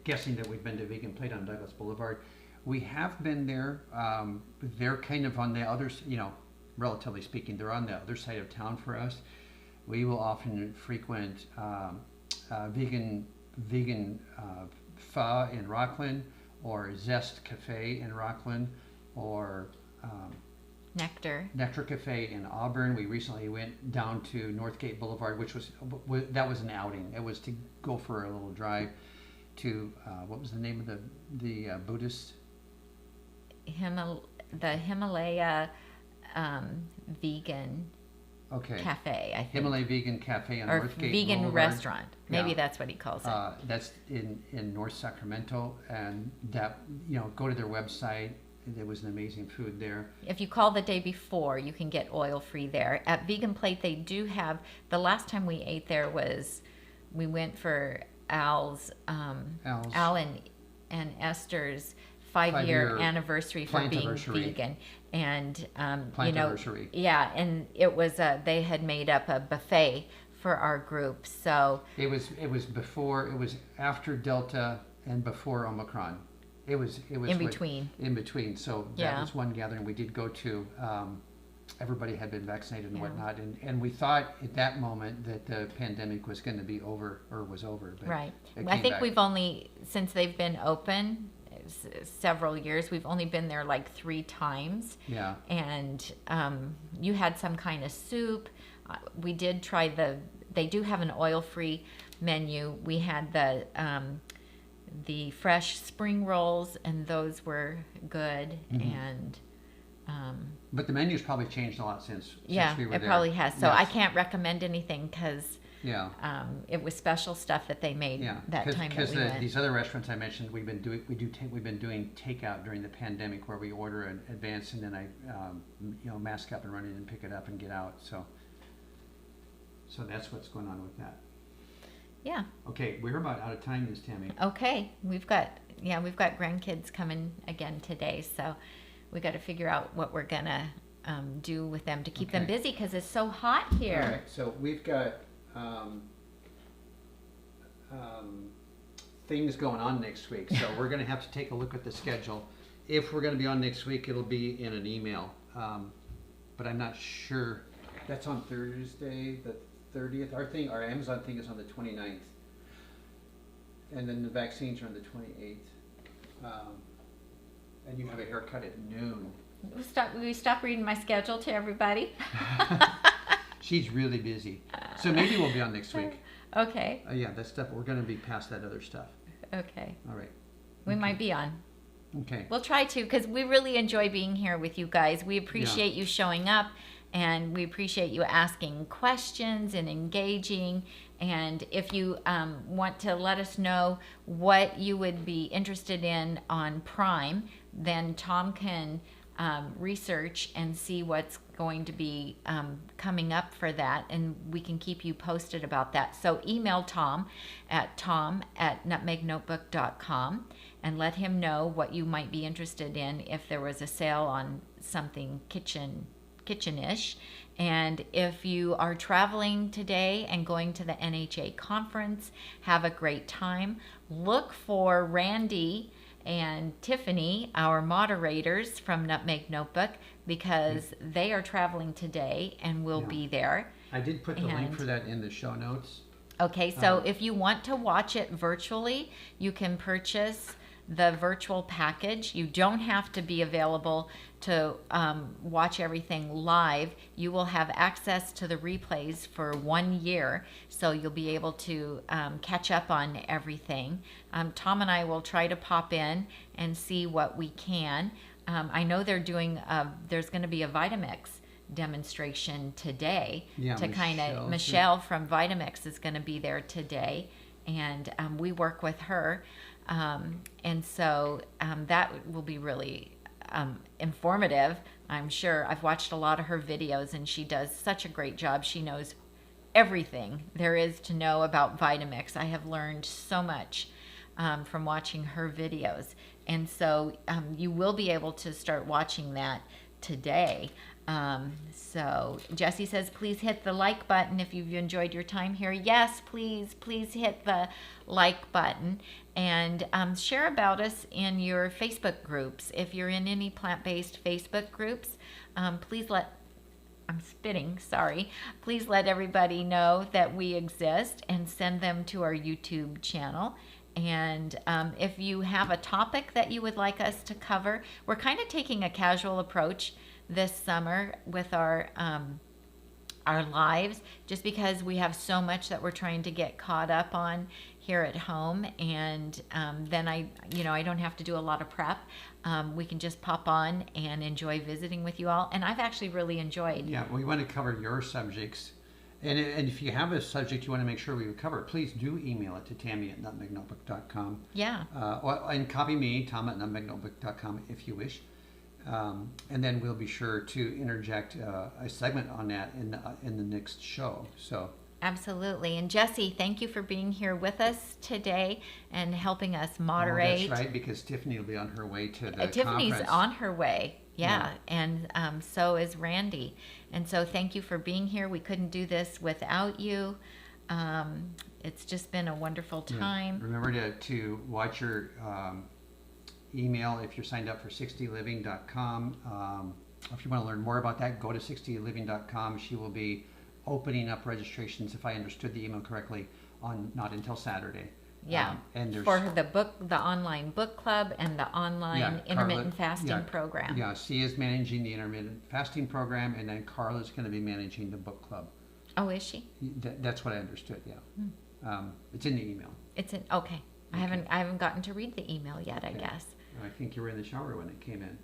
guessing that we've been to Vegan Plate on Douglas Boulevard. We have been there. They're kind of on the other, relatively speaking, they're on the other side of town for us. We will often frequent vegan pho in Rockland, or Zest Cafe in Rockland, or Nectar Cafe in Auburn. We recently went down to Northgate Boulevard, which was an outing. It was to go for a little drive to what was the name of the Buddhist? The Himalaya vegan cafe, I think. Himalaya Vegan Cafe on or Northgate vegan Boulevard. Restaurant. Maybe Yeah. that's what he calls it. That's in North Sacramento, and that go to their website. There was an amazing food there. If you call the day before, you can get oil-free there. At Vegan Plate, they do have, the last time we ate there we went for Al and Esther's 5-year anniversary for being vegan. And, Plantiversary. yeah, and it was, they had made up a buffet for our group, so. It was after Delta and before Omicron. It was in between. In between. So that was one gathering we did go to. Everybody had been vaccinated and whatnot, and we thought at that moment that the pandemic was going to be over or was over. But right. I think we've only, since they've been open several years, we've only been there like 3 times. Yeah. And you had some kind of soup. We did try they do have an oil-free menu. We had the fresh spring rolls, and those were good. And but the menu's probably changed a lot since we were there. It probably has. So I can't recommend anything because it was special stuff that they made that time that we went. These other restaurants I mentioned, we've been doing takeout during the pandemic, where we order in advance and then I mask up and run in and pick it up and get out. So that's what's going on with that. Yeah. Okay, we're about out of time, Miss Tami. Okay, we've got grandkids coming again today, so we got to figure out what we're gonna do with them to keep them busy because it's so hot here. All right, so we've got things going on next week, so we're gonna have to take a look at the schedule. If we're gonna be on next week, it'll be in an email, but I'm not sure. That's on Thursday, the 30th. Our Amazon thing is on the 29th, and then the vaccines are on the 28th. And you have a haircut at noon. We stop reading my schedule to everybody. She's really busy, so maybe we'll be on next week. Okay. Yeah, that stuff. We're going to be past that other stuff. Okay. All right. We might be on. Okay. We'll try to, because we really enjoy being here with you guys. We appreciate you showing up. And we appreciate you asking questions and engaging. And if you want to let us know what you would be interested in on Prime, then Tom can research and see what's going to be coming up for that, and we can keep you posted about that. So email Tom at nutmegnotebook.com and let him know what you might be interested in if there was a sale on something kitchen-ish. And if you are traveling today and going to the NHA conference, have a great time. Look for Randy and Tiffany, our moderators from Nutmeg Notebook, because they are traveling today and will be there. I did put the link for that in the show notes. Okay, so if you want to watch it virtually, you can purchase the virtual package. You don't have to be available to watch everything live. You will have access to the replays for 1 year, so you'll be able to catch up on everything. Tom and I will try to pop in and see what we can. I know they're doing, there's going to be a VitaMix demonstration today. Yeah, to kind of, Michelle from VitaMix is going to be there today, and we work with her. And so that will be really informative, I'm sure. I've watched a lot of her videos, and she does such a great job. She knows everything there is to know about VitaMix. I have learned so much from watching her videos. And so you will be able to start watching that today. So Jessie says, please hit the like button if you've enjoyed your time here. Yes, please hit the like button, and share about us in your Facebook groups. If you're in any plant-based Facebook groups, please let everybody know that we exist, and send them to our YouTube channel. And if you have a topic that you would like us to cover, we're kind of taking a casual approach this summer with our lives, just because we have so much that we're trying to get caught up on here at home. And then I don't have to do a lot of prep. We can just pop on and enjoy visiting with you all. And I've actually really enjoyed. Yeah, we want to cover your subjects. And if you have a subject you want to make sure we cover, please do email it to Tami@nutmegnotebook.com. Yeah. And copy me, Tom@nutmegnotebook.com, if you wish. And then we'll be sure to interject a segment on that in the next show. So absolutely. And Jessie, thank you for being here with us today and helping us moderate. Oh, that's right, because Tiffany will be on her way to the Tiffany's conference. on her way. Yeah. And so is Randy. And so thank you for being here. We couldn't do this without you. It's just been a wonderful time. Yeah. Remember to watch your email if you're signed up for 60living.com. If you want to learn more about that, go to 60living.com. She will be opening up registrations, if I understood the email correctly, not until Saturday. Yeah, and there's, for the online book club and the online intermittent fasting program. Yeah, she is managing the intermittent fasting program, and then Carla's going to be managing the book club. Oh, is she? That's what I understood. Yeah, it's in the email. Okay. I haven't gotten to read the email yet. I guess. I think you were in the shower when it came in.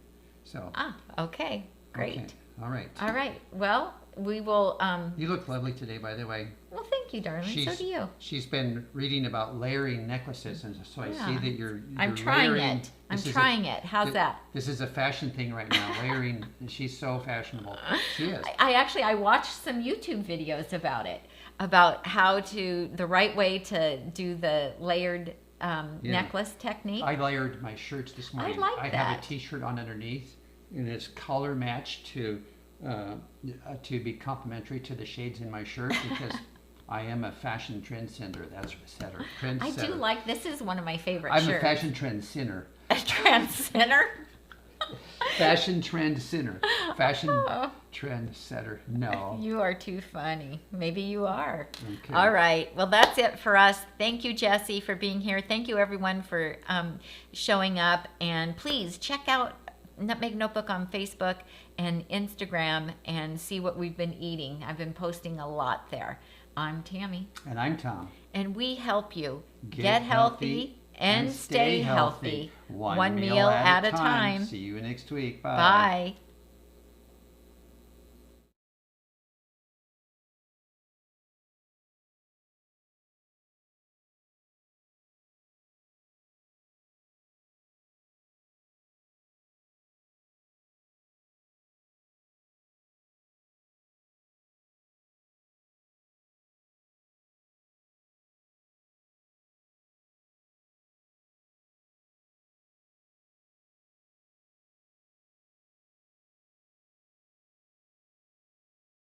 So. Okay. Great. Okay. All right. All right. Well, we will. You look lovely today, by the way. Well, thank you, darling. So do you. She's been reading about layering necklaces, and so I see that you're I'm trying layering. it. I'm trying it. How's that? This is a fashion thing right now. Layering. She's so fashionable. She is. I watched some YouTube videos about it, about the right way to do the layered necklace technique. I layered my shirts this morning. I have a T-shirt on underneath, and it's color matched to be complementary to the shades in my shirt, because I am a fashion trendsetter. I do like, this is one of my favorite shirts. I'm a fashion trend sinner. A trend sinner? Fashion trend sinner. Fashion trend setter. No. You are too funny. Maybe you are. Okay. All right. Well, that's it for us. Thank you, Jessie, for being here. Thank you, everyone, for showing up. And please check out Nutmeg Notebook on Facebook and Instagram and see what we've been eating. I've been posting a lot there. I'm Tammy. And I'm Tom. And we help you get healthy and stay healthy. One meal at a time. See you next week. Bye. Bye.